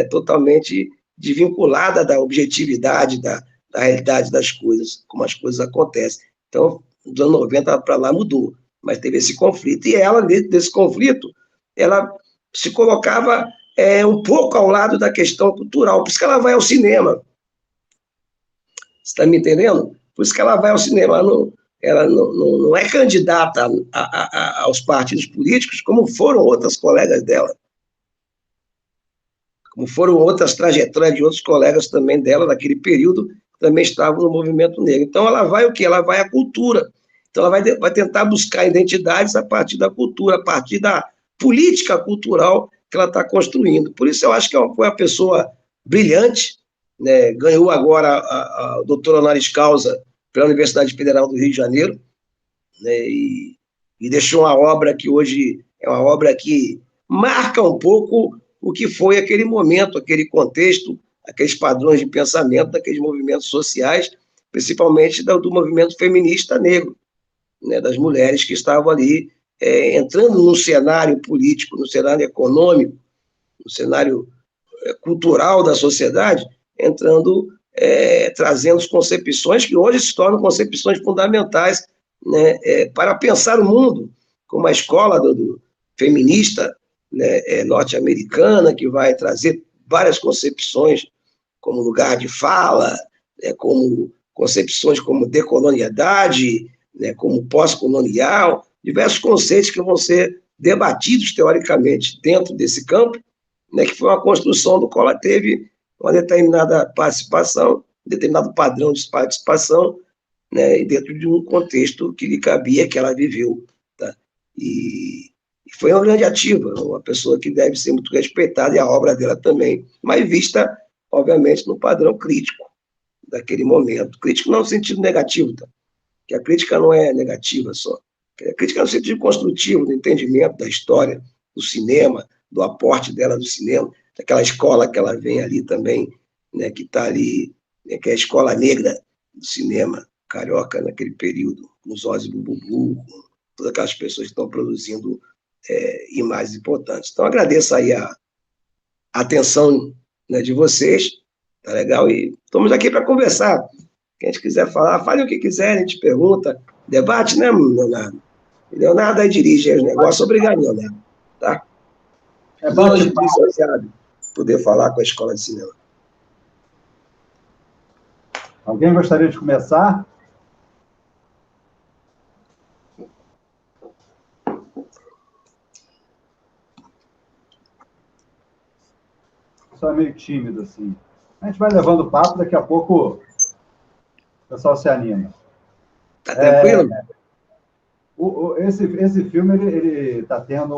totalmente desvinculada da objetividade, da realidade das coisas, como as coisas acontecem. Então, dos anos 90 para lá mudou, mas teve esse conflito, e ela, dentro desse conflito, ela se colocava um pouco ao lado da questão cultural, por isso que ela vai ao cinema. Você está me entendendo? Por isso que ela vai ao cinema. Ela não é candidata aos partidos políticos, como foram outras colegas dela. Como foram outras trajetórias de outros colegas também dela, naquele período, que também estavam no movimento negro. Então, ela vai o quê? Ela vai à cultura. Então, ela vai tentar buscar identidades a partir da cultura, a partir da política cultural que ela está construindo. Por isso, eu acho que foi uma pessoa brilhante, né? Ganhou agora a doutora honoris causa pela Universidade Federal do Rio de Janeiro, né? E deixou uma obra que hoje é uma obra que marca um pouco o que foi aquele momento, aquele contexto, aqueles padrões de pensamento daqueles movimentos sociais, principalmente do movimento feminista negro, né? Das mulheres que estavam ali entrando num cenário político, no cenário econômico, no cenário cultural da sociedade, entrando, trazendo concepções que hoje se tornam concepções fundamentais, né, para pensar o mundo, como a escola do feminista, né, norte-americana, que vai trazer várias concepções como lugar de fala, como concepções como decolonialidade, né, como pós-colonial, diversos conceitos que vão ser debatidos teoricamente dentro desse campo, né, que foi uma construção do qual ela teve uma determinada participação, um determinado padrão de participação, né, e dentro de um contexto que lhe cabia, que ela viveu. Tá? E foi uma grande ativa, uma pessoa que deve ser muito respeitada, e a obra dela também, mas vista, obviamente, no padrão crítico daquele momento. Crítico não no sentido negativo, tá? Que a crítica não é negativa só. A crítica é no sentido construtivo, do entendimento da história, do cinema, do aporte dela do cinema, daquela escola que ela vem ali também, né, que está ali, né, que é a escola negra do cinema carioca naquele período, com os Ozzy Bububu, com todas aquelas pessoas que estão produzindo imagens importantes. Então, agradeço aí a atenção, né, de vocês, tá legal? E estamos aqui para conversar. Quem a gente quiser falar, fale o que quiser, a gente pergunta, debate, né, Leonardo? Leonardo aí dirige os negócios. Obrigado, Leonardo. Tá? É bate poder falar com a Escola de Cinema. Alguém gostaria de começar? Só é meio tímido, assim. A gente vai levando o papo, daqui a pouco o pessoal se anima. Tá tranquilo? Esse filme, ele está tendo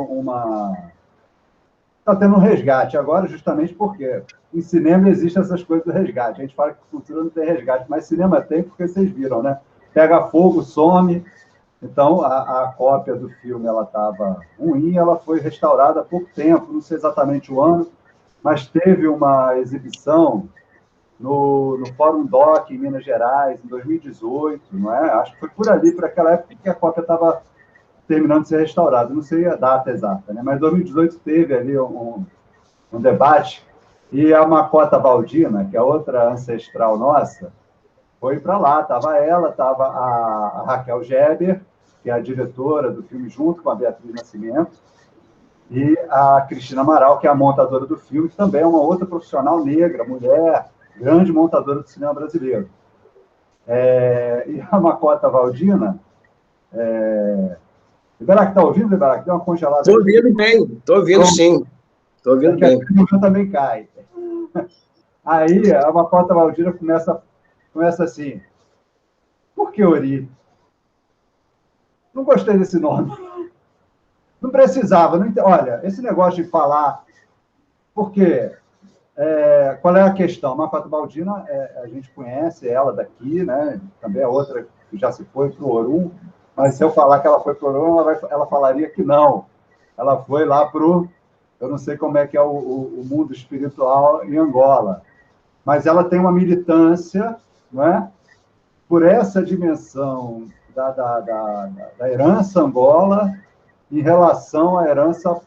Está tendo um resgate agora, justamente porque em cinema existem essas coisas do resgate. A gente fala que cultura não tem resgate, mas cinema tem, porque vocês viram, né? Pega fogo, some. Então, a cópia do filme ela estava ruim, ela foi restaurada há pouco tempo, não sei exatamente o ano, mas teve uma exibição no Fórum Doc, em Minas Gerais, em 2018, não é? Acho que foi por ali, por aquela época que a cópia estava terminando de ser restaurada. Não sei a data exata, né? Mas em 2018 teve ali um debate, e a Macota Baldina, que é outra ancestral nossa, foi para lá. Estava ela, estava a Raquel Geber, que é a diretora do filme, junto com a Beatriz Nascimento, e a Cristina Amaral, que é a montadora do filme, que também é uma outra profissional negra, mulher, grande montadora do cinema brasileiro. E a Macota Baldina... Liberac, está ouvindo, Liberac? Deu uma congelada. Estou ouvindo bem, estou ouvindo sim. Estou ouvindo bem. O meu também cai. Aí a Macota Baldina começa assim: por que Ori? Não gostei desse nome. Não precisava. Olha, esse negócio de falar. Por quê? Qual é a questão? A Macota Baldina, a gente conhece ela daqui, né? Também é outra que já se foi para o Orum. Mas se eu falar que ela foi para o Orum, ela falaria que não. Ela foi lá para o... Eu não sei como é que é o mundo espiritual em Angola. Mas ela tem uma militância, não é? Por essa dimensão da herança Angola em relação à herança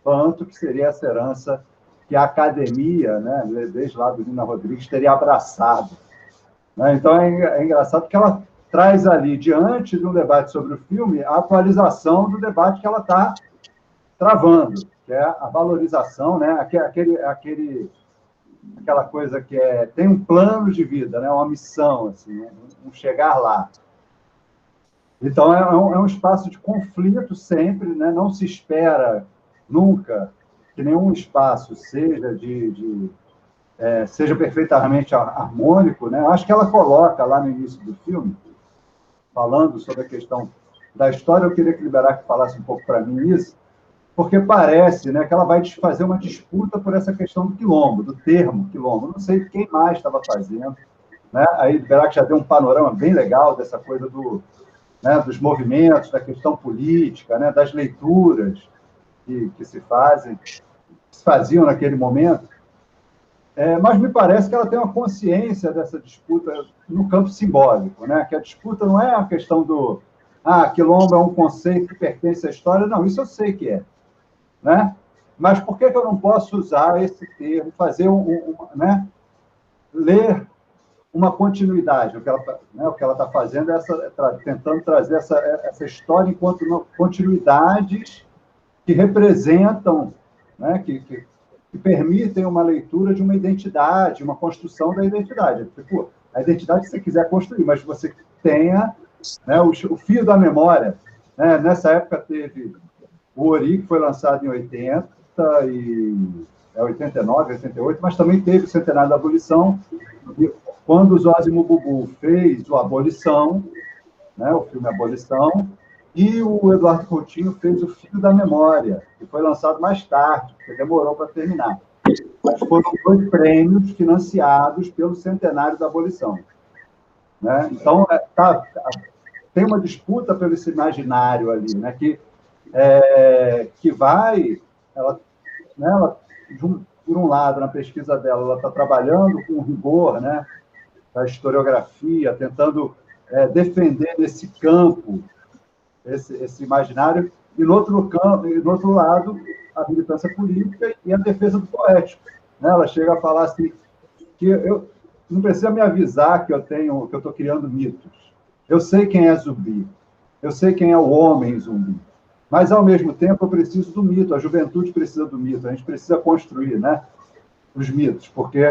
Banto, que seria essa herança que a academia, né, desde lá do Nina Rodrigues, teria abraçado. Né? Então, é engraçado que ela traz ali, diante de um debate sobre o filme, a atualização do debate que ela está travando, que é a valorização, né? Aquela coisa que tem um plano de vida, né? Uma missão, assim, um chegar lá. Então, é um espaço de conflito sempre, né? Não se espera nunca que nenhum espaço seja perfeitamente harmônico, né? Acho que ela coloca lá no início do filme, falando sobre a questão da história. Eu queria que o Liberac falasse um pouco para mim isso, porque parece, né, que ela vai fazer uma disputa por essa questão do quilombo, do termo quilombo. Não sei quem mais estava fazendo. Né? Aí o Liberac já deu um panorama bem legal dessa coisa dos movimentos, da questão política, né, das leituras que se faziam naquele momento. Mas me parece que ela tem uma consciência dessa disputa no campo simbólico, né? Que a disputa não é a questão do quilombo é um conceito que pertence à história. Não, isso eu sei que é. Né? Mas por que eu não posso usar esse termo, fazer né? Ler uma continuidade? O que ela está fazendo é tentando trazer essa história enquanto continuidades que representam, né? que permitem uma leitura de uma identidade, uma construção da identidade. Tipo, a identidade que você quiser construir, mas você tenha né? O Fio da Memória, né? Nessa época teve o Ori, que foi lançado em 80, e 89, 88, mas também teve o Centenário da Abolição, e quando o Zósimo Bubu fez o Abolição, né, o filme Abolição, e o Eduardo Coutinho fez o Fio da Memória, que foi lançado mais tarde, porque demorou para terminar. Mas foram 2 prêmios financiados pelo Centenário da Abolição. Né? Então, tem uma disputa pelo esse imaginário ali, né, que vai... Ela, por um lado, na pesquisa dela, ela está trabalhando com rigor, né, da historiografia, tentando defender nesse campo esse imaginário, e no outro lado, a militância política e a defesa do poético. Né? Ela chega a falar assim, que eu não precisa me avisar que eu estou criando mitos. Eu sei quem é Zumbi, eu sei quem é o homem zumbi, mas, ao mesmo tempo, eu preciso do mito, a juventude precisa do mito, a gente precisa construir, né, os mitos, porque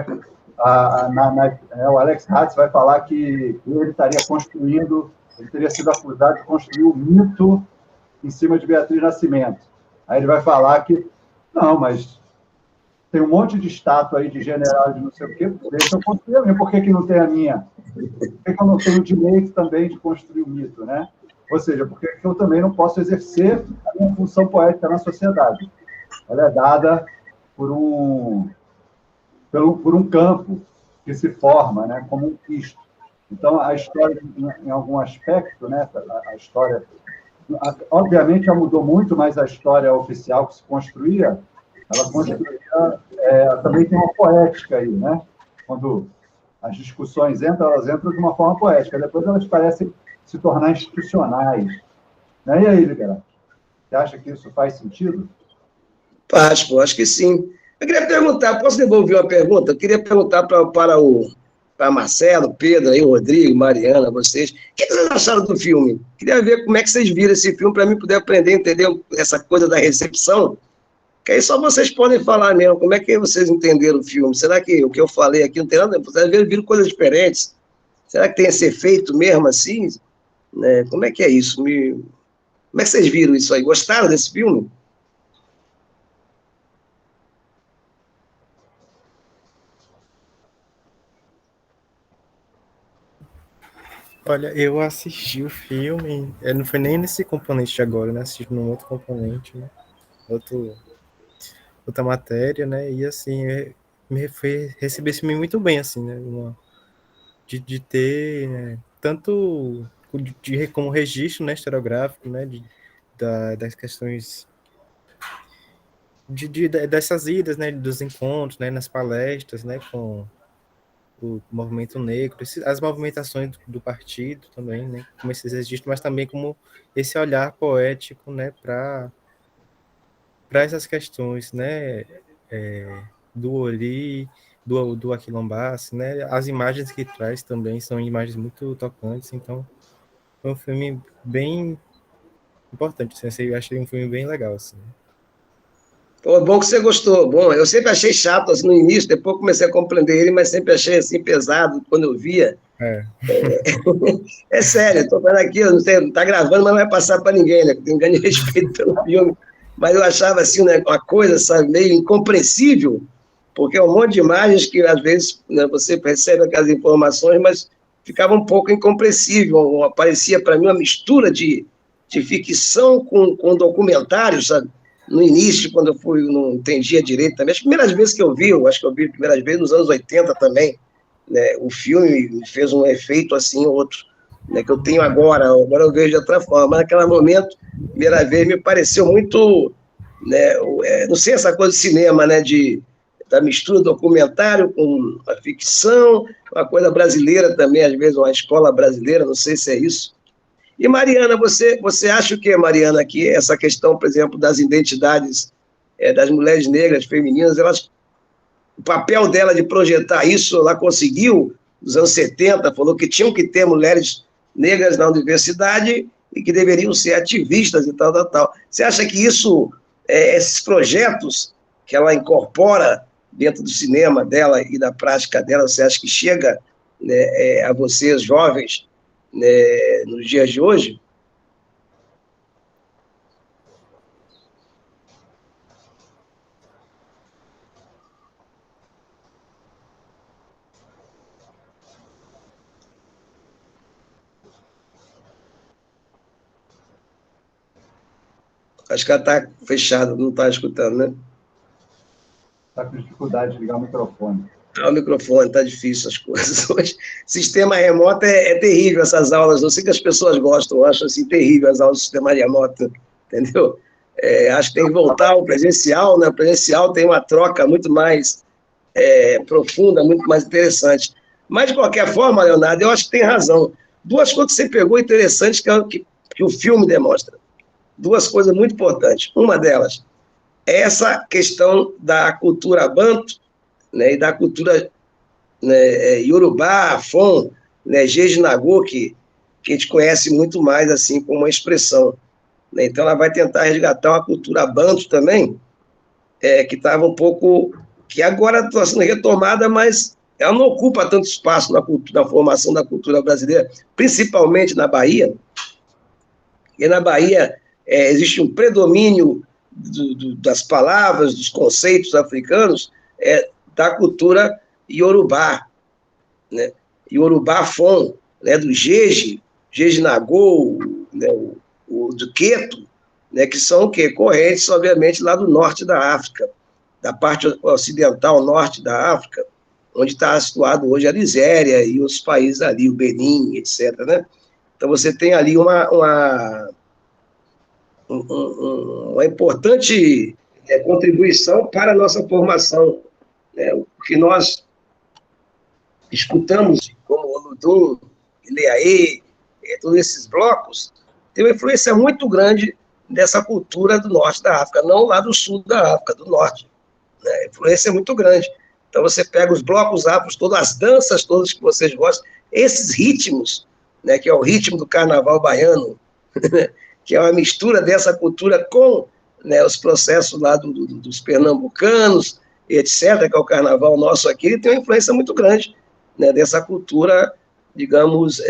o Alex Hatz vai falar que ele estaria construindo, ele teria sido acusado de construir o mito em cima de Beatriz Nascimento. Aí ele vai falar que, não, mas tem um monte de estátua aí de general de não sei o quê, deixa eu construir a minha, por que não tem a minha? Por que eu não tenho o direito também de construir o mito, né? Ou seja, porque eu também não posso exercer a minha função poética na sociedade. Ela é dada por um campo que se forma, né, como um Cristo. Então, a história, em algum aspecto, né, a história, obviamente, já mudou muito, mas a história oficial que se construía, também tem uma poética aí, né? Quando as discussões entram, elas entram de uma forma poética, depois elas parecem se tornar institucionais. Né? E aí, Liberato? Você acha que isso faz sentido? Acho que sim. Eu queria perguntar, posso devolver uma pergunta? Eu queria perguntar para Marcelo, Pedro, aí, Rodrigo, Mariana, vocês. O que vocês acharam do filme? Queria ver como é que vocês viram esse filme, para mim poder aprender a entender essa coisa da recepção, que aí só vocês podem falar mesmo. Como é que vocês entenderam o filme? Será que o que eu falei aqui não tem nada? Vocês viram coisas diferentes? Será que tem esse efeito mesmo assim? Né? Como é que é isso? Como é que vocês viram isso aí? Gostaram desse filme? Olha, eu assisti o filme, não foi nem nesse componente de agora, né? Assisti num outro componente, né? Outra matéria, né? E assim, recebi esse filme muito bem, assim, né? De ter, né, tanto como registro, né, historiográfico, né? Das questões dessas idas, né? Dos encontros, né? Nas palestras, né? Com o movimento negro, as movimentações do partido também, né, como esses registros, mas também como esse olhar poético, né, para essas questões, né, do Ori, do Aquilombaço, né, as imagens que traz também são imagens muito tocantes, então foi um filme bem importante, assim, eu achei um filme bem legal, assim. Pô, bom que você gostou. Bom, eu sempre achei chato assim, no início, depois comecei a compreender ele, mas sempre achei assim pesado quando eu via. É sério, estou falando aqui, eu não sei, não está gravando, mas não vai passar para ninguém, né? Tem grande respeito pelo filme. Mas eu achava assim, né, uma coisa, sabe, meio incompreensível, porque é um monte de imagens que às vezes, né, você percebe aquelas informações, mas ficava um pouco incompreensível. Parecia para mim uma mistura de ficção com documentário, sabe? No início, quando eu fui, não entendia direito também. As primeiras vezes que eu vi, eu acho que eu vi as primeiras vezes nos anos 80 também, né? O filme fez um efeito assim, outro, né? Que eu tenho agora eu vejo de outra forma. Mas naquele momento, primeira vez, me pareceu muito, né? Não sei, essa coisa de cinema, né? Da mistura do documentário com a ficção, uma coisa brasileira também, às vezes uma escola brasileira, não sei se é isso. E, Mariana, você acha o que, Mariana, que essa questão, por exemplo, das identidades das mulheres negras, femininas, o papel dela de projetar isso, ela conseguiu, nos anos 70, falou que tinham que ter mulheres negras na universidade e que deveriam ser ativistas e tal. Você acha que isso, esses projetos que ela incorpora dentro do cinema dela e da prática dela, você acha que chega, né, a vocês, jovens, né, nos dias de hoje. Acho que ela está fechada, não está escutando, né? Está com dificuldade de ligar o microfone. O microfone, está difícil as coisas hoje. Sistema remoto é terrível, essas aulas. Não sei que as pessoas gostam, eu acho assim terrível as aulas do sistema remoto, entendeu? Acho que tem que voltar ao presencial, né? O presencial tem uma troca muito mais profunda, muito mais interessante. Mas, de qualquer forma, Leonardo, eu acho que tem razão. Duas coisas que você pegou interessantes que o filme demonstra. Duas coisas muito importantes. Uma delas é essa questão da cultura banto, né, e da cultura, né, Yorubá, Fon, né, Jejinagô, que a gente conhece muito mais assim como uma expressão. Né? Então, ela vai tentar resgatar uma cultura banto também, que estava um pouco... que agora está sendo retomada, mas ela não ocupa tanto espaço na formação da cultura brasileira, principalmente na Bahia. E na Bahia existe um predomínio das palavras, dos conceitos africanos, da cultura Yorubá, né? Yorubá Fon, né? Do Jejinagô, né? Do Queto, né? Que são o quê? Correntes, obviamente, lá do norte da África, da parte ocidental norte da África, onde está situado hoje a Nigéria e os países ali, o Benin, etc., né? Então, você tem ali uma importante contribuição para a nossa formação. O que nós escutamos, como o Oludum, Ileaê, todos esses blocos, tem uma influência muito grande dessa cultura do norte da África, não lá do sul da África, do norte. Né? A influência é muito grande. Então, você pega os blocos afros, todas as danças todas que vocês gostam, esses ritmos, né, que é o ritmo do carnaval baiano, que é uma mistura dessa cultura com, né, os processos lá dos pernambucanos, etc., que é o carnaval nosso aqui, ele tem uma influência muito grande, né, dessa cultura, digamos,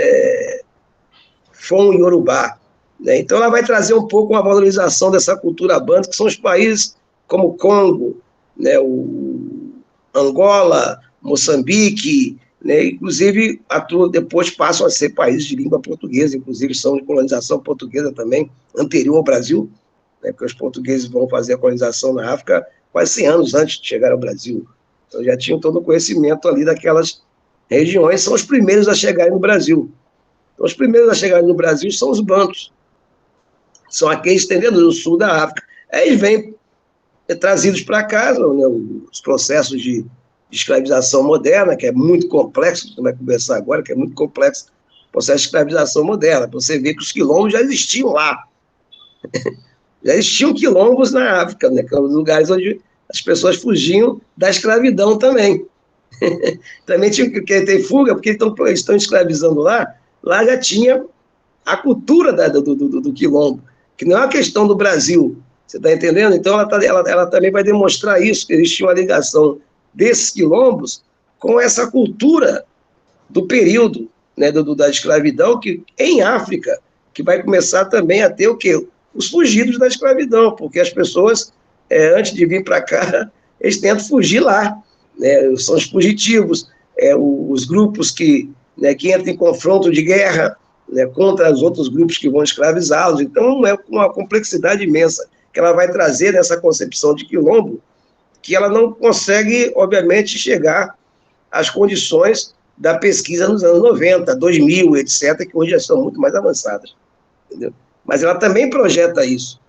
Fon Yorubá. Né? Então, ela vai trazer um pouco uma valorização dessa cultura banto, que são os países como o Congo, né, o Angola, Moçambique, né, inclusive depois passam a ser países de língua portuguesa, inclusive são de colonização portuguesa também, anterior ao Brasil, né, porque os portugueses vão fazer a colonização na África quase 100 anos antes de chegar ao Brasil. Então já tinham todo o conhecimento ali daquelas regiões, são os primeiros a chegarem no Brasil. Então, os primeiros a chegarem no Brasil são os bantos, são aqueles, entendendo, do sul da África. Aí eles vêm trazidos para cá, né, os processos de escravização moderna, que é muito complexo, você vai conversar agora, que é muito complexo, o processo de escravização moderna. Você vê que os quilombos já existiam lá. Já existiam quilombos na África, né, que são lugares onde as pessoas fugiam da escravidão também. Também tinha que ter fuga, porque eles estão escravizando lá já tinha a cultura do quilombo, que não é uma questão do Brasil, você está entendendo? Então, ela também vai demonstrar isso, que existia uma ligação desses quilombos com essa cultura do período, né, da escravidão, que em África, que vai começar também a ter o quê? Os fugidos da escravidão, porque as pessoas, antes de vir para cá, eles tentam fugir lá, né, são os fugitivos, os grupos que entram em confronto de guerra, né, contra os outros grupos que vão escravizá-los. Então, é uma complexidade imensa que ela vai trazer nessa concepção de quilombo, que ela não consegue, obviamente, chegar às condições da pesquisa nos anos 90, 2000, etc., que hoje já são muito mais avançadas. Entendeu? Mas ela também projeta isso.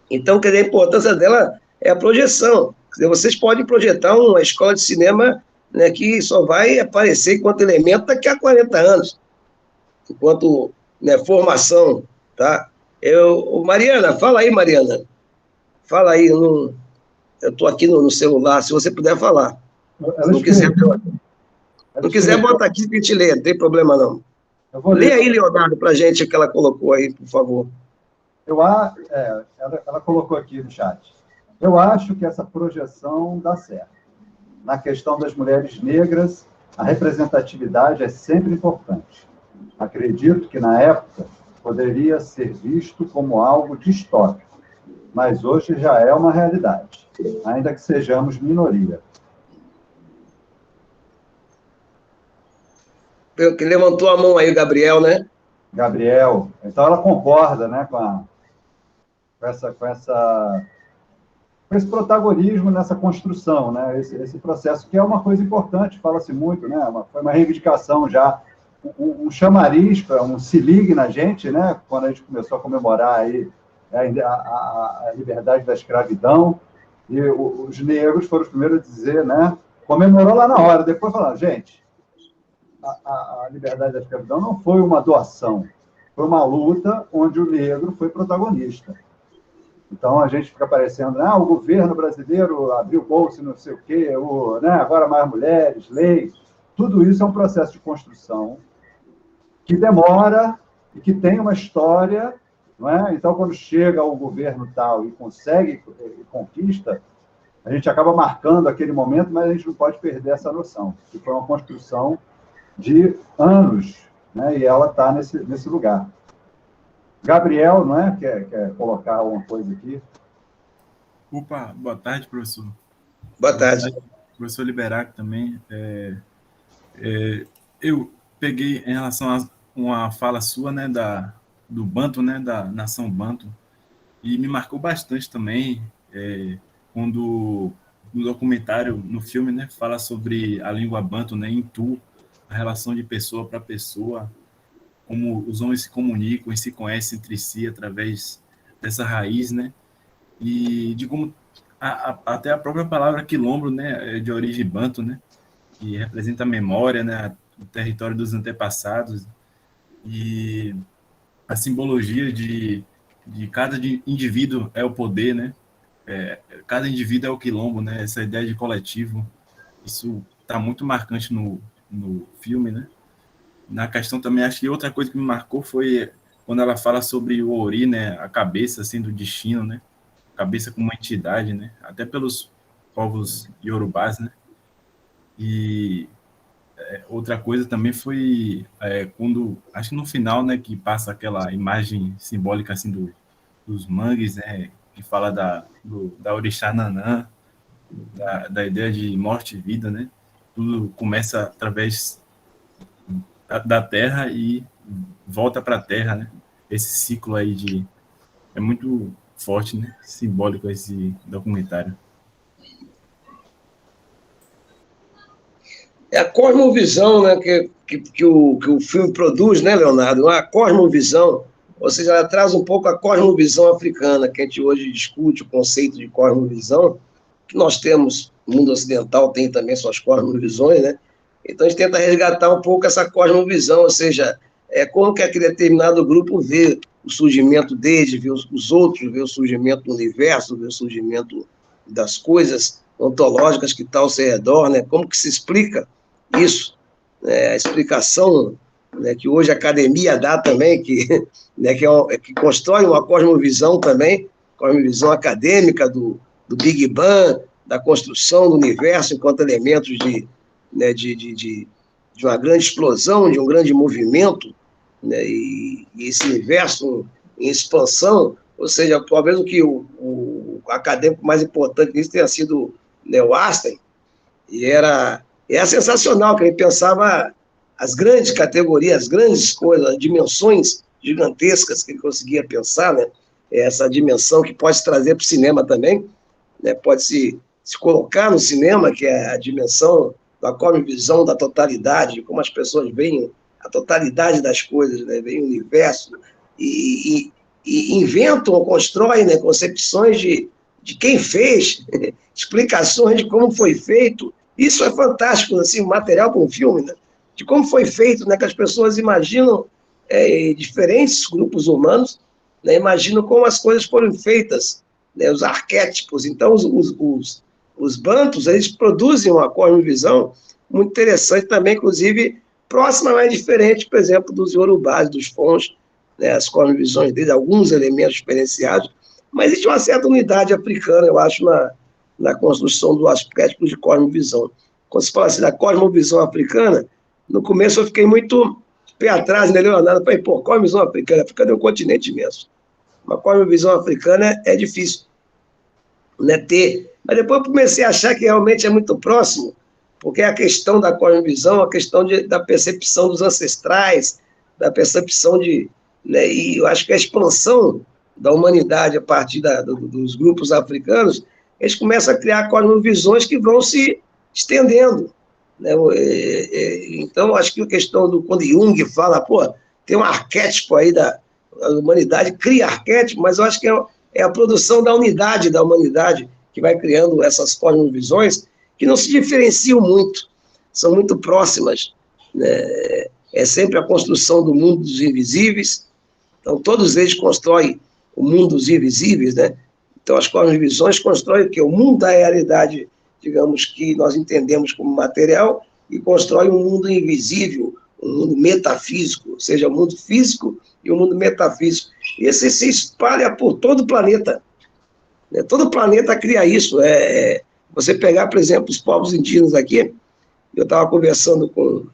Então, quer dizer, a importância dela é a projeção. Quer dizer, vocês podem projetar uma escola de cinema, né, que só vai aparecer enquanto elemento daqui a 40 anos, enquanto, né, formação, tá? Mariana, fala aí, Mariana. Fala aí, eu estou aqui no celular, se você puder falar. Se não quiser, bota aqui que a gente lê, não tem problema não. Lê aí, Leonardo, para a gente o que ela colocou aí, por favor. Ela colocou aqui no chat. Eu acho que essa projeção dá certo. Na questão das mulheres negras, a representatividade é sempre importante. Acredito que, na época, poderia ser visto como algo distópico, mas hoje já é uma realidade, ainda que sejamos minoria. Que levantou a mão aí, o Gabriel, né? Gabriel, então ela concorda, né, com esse protagonismo nessa construção, né, esse processo, que é uma coisa importante, fala-se muito, né, foi uma reivindicação já, um chamariz, um se ligue na gente, né, quando a gente começou a comemorar aí a liberdade da escravidão, e os negros foram os primeiros a dizer, né, comemorou lá na hora, depois falaram, gente, a liberdade da escravidão não foi uma doação, foi uma luta onde o negro foi protagonista. Então, a gente fica parecendo, o governo brasileiro abriu bolsa, não sei o quê, né, agora mais mulheres, leis. Tudo isso é um processo de construção que demora e que tem uma história, não é? Então, quando chega o governo tal e consegue e conquista, a gente acaba marcando aquele momento, mas a gente não pode perder essa noção, que foi uma construção de anos, né? E ela está nesse lugar. Gabriel, não é? Quer colocar alguma coisa aqui? Opa, boa tarde, professor. Boa tarde. Professor Liberato também. Eu peguei em relação a uma fala sua, né, do Banto, né, da nação Banto, e me marcou bastante também quando no documentário, no filme, né, fala sobre a língua Banto, né, Intu, a relação de pessoa para pessoa, como os homens se comunicam e se conhecem entre si através dessa raiz, né, e de como até a própria palavra quilombo, né, é de origem Banto, né, que representa a memória, né, o território dos antepassados, e a simbologia de cada indivíduo é o poder, né, cada indivíduo é o quilombo, né, essa ideia de coletivo, isso está muito marcante no filme, né. Na questão também, acho que outra coisa que me marcou foi quando ela fala sobre o Ori, né, a cabeça, assim, do destino, né, cabeça como uma entidade, né, até pelos povos iorubás, né, e outra coisa também foi quando, acho que no final, né, que passa aquela imagem simbólica, assim, dos mangues, né, que fala da orixá Nanã, da ideia de morte e vida, né, tudo começa através da terra e volta para a terra, né, esse ciclo aí é muito forte, né, simbólico esse documentário. É a cosmovisão, né, que o filme produz, né, Leonardo? A cosmovisão, ou seja, ela traz um pouco a cosmovisão africana, que a gente hoje discute o conceito de cosmovisão, que nós temos, o mundo ocidental tem também suas cosmovisões, né? Então a gente tenta resgatar um pouco essa cosmovisão, ou seja, como que aquele determinado grupo vê o surgimento dele, vê os outros, vê o surgimento do universo, vê o surgimento das coisas ontológicas que estão ao seu redor, né? Como que se explica isso? A explicação, né, que hoje a academia dá também, né, que constrói uma cosmovisão também, cosmovisão acadêmica do Big Bang, da construção do universo enquanto elementos de uma grande explosão, de um grande movimento, né, e esse universo em expansão, ou seja, talvez o acadêmico mais importante nisso tenha sido, né, o Einstein, e era sensacional, que ele pensava as grandes categorias, as grandes coisas, as dimensões gigantescas que ele conseguia pensar, né, essa dimensão que pode se trazer para o cinema também, né, pode se colocar no cinema, que é a dimensão da cosmovisão da totalidade, de como as pessoas veem a totalidade das coisas, né, veem o universo, e inventam ou constroem, né, concepções de quem fez, explicações de como foi feito. Isso é fantástico, assim, material para um filme, né, de como foi feito, né, que as pessoas imaginam, diferentes grupos humanos, né, imaginam como as coisas foram feitas, né, os arquétipos. Então, os bantos, eles produzem uma cosmovisão muito interessante também, inclusive próxima, mas diferente, por exemplo, dos iorubás, dos fons, né, as cosmovisões deles, alguns elementos diferenciados, mas existe uma certa unidade africana, eu acho, na construção do aspecto de cosmovisão. Quando se fala assim da cosmovisão africana, no começo eu fiquei muito pé atrás, né, Leonardo? Falei, pô, qual a visão africana? A África é um continente imenso. Mas qual a visão africana é difícil, né, ter. Mas depois eu comecei a achar que realmente é muito próximo, porque a questão da cosmovisão, a questão da percepção dos ancestrais, da percepção de... Né, e eu acho que a expansão da humanidade a partir dos grupos africanos, eles começam a criar cosmovisões que vão se estendendo. Né? Então, acho que a questão quando Jung fala, pô, tem um arquétipo aí da humanidade, cria arquétipo, mas eu acho que é a produção da unidade da humanidade que vai criando essas cosmovisões que não se diferenciam muito, são muito próximas. Né? É sempre a construção do mundo dos invisíveis, então todos eles constroem o mundo dos invisíveis, né? Então as cosmovisões constroem o quê? O mundo da realidade, digamos, que nós entendemos como material, e constrói um mundo invisível, um mundo metafísico, ou seja, o mundo físico e o mundo metafísico. E esse se espalha por todo o planeta. Né? Todo o planeta cria isso. Você pegar, por exemplo, os povos indígenas aqui, eu estava conversando com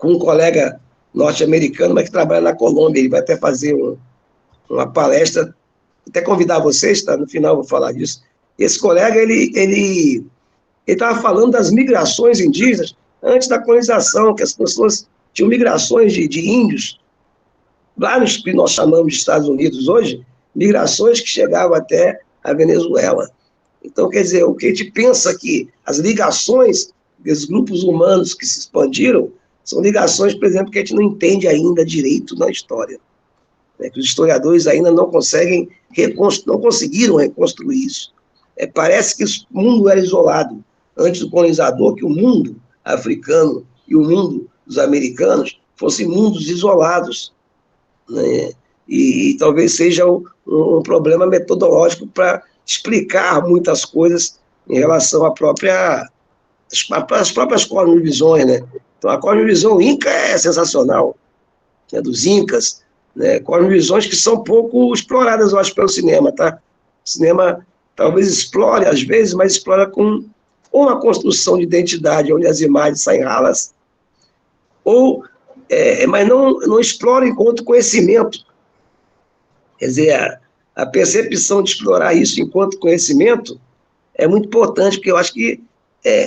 um colega norte-americano, mas que trabalha na Colômbia, ele vai até fazer uma palestra, até convidar vocês, tá? No final eu vou falar disso. Esse colega, ele estava falando das migrações indígenas antes da colonização, que as pessoas tinham migrações de índios, lá nos que nós chamamos de Estados Unidos hoje, migrações que chegavam até a Venezuela. Então, quer dizer, o que a gente pensa que as ligações desses grupos humanos que se expandiram são ligações, por exemplo, que a gente não entende ainda direito na história. Né, que os historiadores ainda não conseguiram reconstruir isso. Parece que o mundo era isolado antes do colonizador, que o mundo africano e o mundo dos americanos fossem mundos isolados. Né, e talvez seja um problema metodológico para explicar muitas coisas em relação às próprias cosmovisões. Né? Então, a cosmovisão inca é sensacional, né, dos incas, né, cosmovisões que são pouco exploradas, eu acho, pelo cinema, tá? O cinema talvez explore, às vezes, mas explora com uma construção de identidade, onde as imagens saem ralas, mas não explora enquanto conhecimento. Quer dizer, a percepção de explorar isso enquanto conhecimento é muito importante, porque eu acho que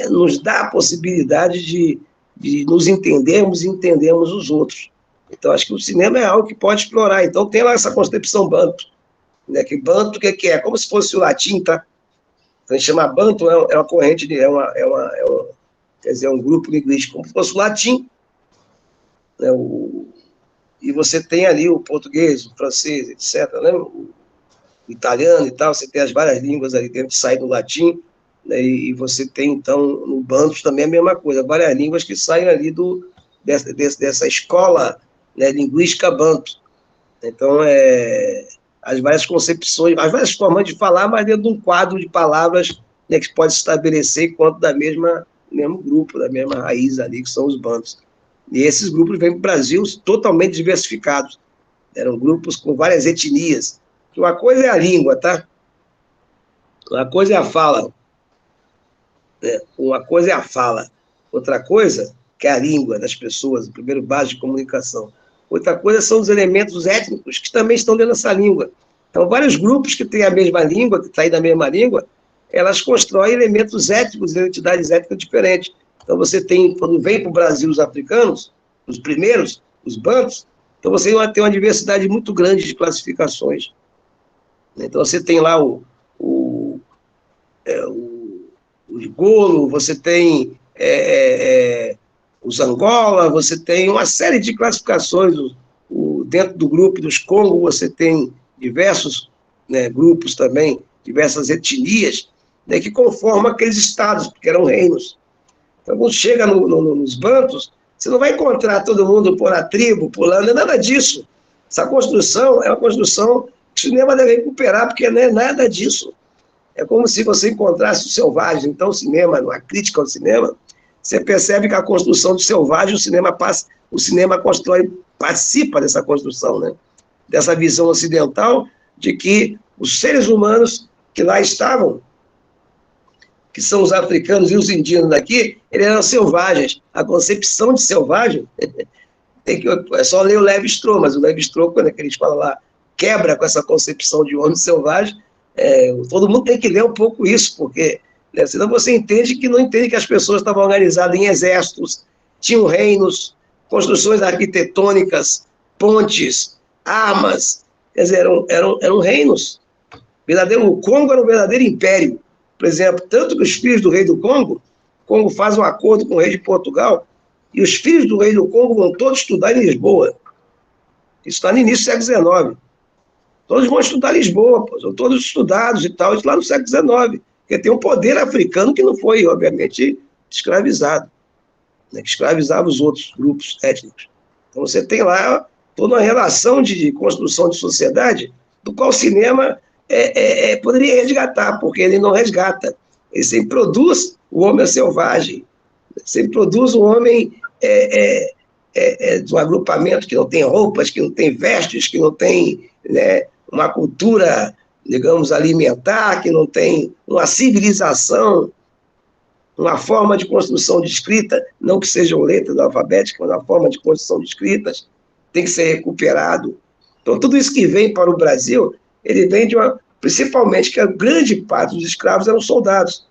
nos dá a possibilidade de nos entendermos e entendermos os outros. Então, acho que o cinema é algo que pode explorar. Então, tem lá essa concepção Banto. Né? Que Banto, o que é? Como se fosse o latim, tá? Então, a gente chama Banto, é uma corrente, quer dizer, um grupo linguístico, como se fosse o latim. Né? E você tem ali o português, o francês, etc., né? O italiano e tal, você tem as várias línguas ali dentro que saem do latim, né? E você tem, então, no Banto também a mesma coisa, várias línguas que saem ali dessa escola, né, linguística Banto. Então, as várias concepções, as várias formas de falar, mas dentro de um quadro de palavras, né, que pode se estabelecer enquanto do mesmo grupo, da mesma raiz ali, que são os bantos. E esses grupos vêm para o Brasil totalmente diversificados. Eram grupos com várias etnias. Uma coisa é a língua, tá? Uma coisa é a fala. Né? Uma coisa é a fala. Outra coisa, que é a língua das pessoas, o primeiro base de comunicação. Outra coisa são os elementos étnicos, que também estão dentro dessa língua. Então, vários grupos que têm a mesma língua, que saem da mesma língua, elas constroem elementos étnicos, identidades étnicas diferentes. Então, você tem, quando vem para o Brasil os africanos, os primeiros, os bantos, então você vai ter uma diversidade muito grande de classificações. Então, você tem lá o Igolo, você tem os Angola, você tem uma série de classificações. Dentro do grupo dos Congo, você tem diversos, né, grupos também, diversas etnias, né, que conformam aqueles estados, porque eram reinos. Então, quando chega nos bantos, você não vai encontrar todo mundo por a tribo, pulando, nada disso. Essa construção é uma construção que o cinema deve recuperar, porque não é nada disso. É como se você encontrasse o selvagem. Então, o cinema, a crítica ao cinema, você percebe que a construção do selvagem, o cinema constrói, participa dessa construção, né? Dessa visão ocidental de que os seres humanos que lá estavam, que são os africanos e os indígenas daqui, eles eram selvagens. A concepção de selvagem É só ler o Lévi-Strauss, mas o Lévi-Strauss, quando ele fala lá, quebra com essa concepção de homem selvagem, todo mundo tem que ler um pouco isso, porque né, senão você entende que não entende que as pessoas estavam organizadas em exércitos, tinham reinos, construções arquitetônicas, pontes, armas, quer dizer, eram reinos. O Congo era um verdadeiro império. Por exemplo, tanto que os filhos do rei do Congo, o Congo faz um acordo com o rei de Portugal, e os filhos do rei do Congo vão todos estudar em Lisboa. Isso está no início do século XIX. Todos vão estudar em Lisboa, pô, são todos estudados e tal, isso lá no século XIX. Porque tem um poder africano que não foi, obviamente, escravizado, né, que escravizava os outros grupos étnicos. Então você tem lá toda uma relação de construção de sociedade, do qual o cinema poderia resgatar, porque ele não resgata. Ele sempre produz o homem selvagem, sempre produz um homem de um agrupamento que não tem roupas, que não tem vestes, que não tem, né, uma cultura, digamos, alimentar, que não tem uma civilização, uma forma de construção de escrita, não que sejam letras alfabéticas, mas uma forma de construção de escritas, tem que ser recuperado. Então, tudo isso que vem para o Brasil, ele vem principalmente que a grande parte dos escravos eram soldados,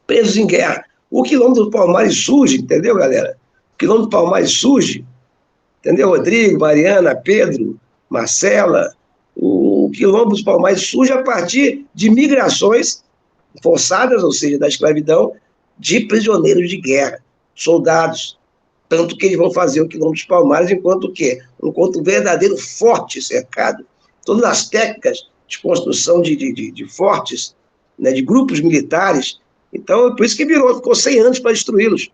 presos em guerra. O Quilombo dos Palmares surge, entendeu, galera? O Quilombo dos Palmares surge, entendeu? Rodrigo, Mariana, Pedro, Marcela, o Quilombo dos Palmares surge a partir de migrações forçadas, ou seja, da escravidão, de prisioneiros de guerra, soldados. Tanto que eles vão fazer o Quilombo dos Palmares enquanto o quê? Enquanto um verdadeiro forte cercado. Todas as técnicas de construção de fortes, né, de grupos militares. Então, por isso que ficou 100 anos para destruí-los.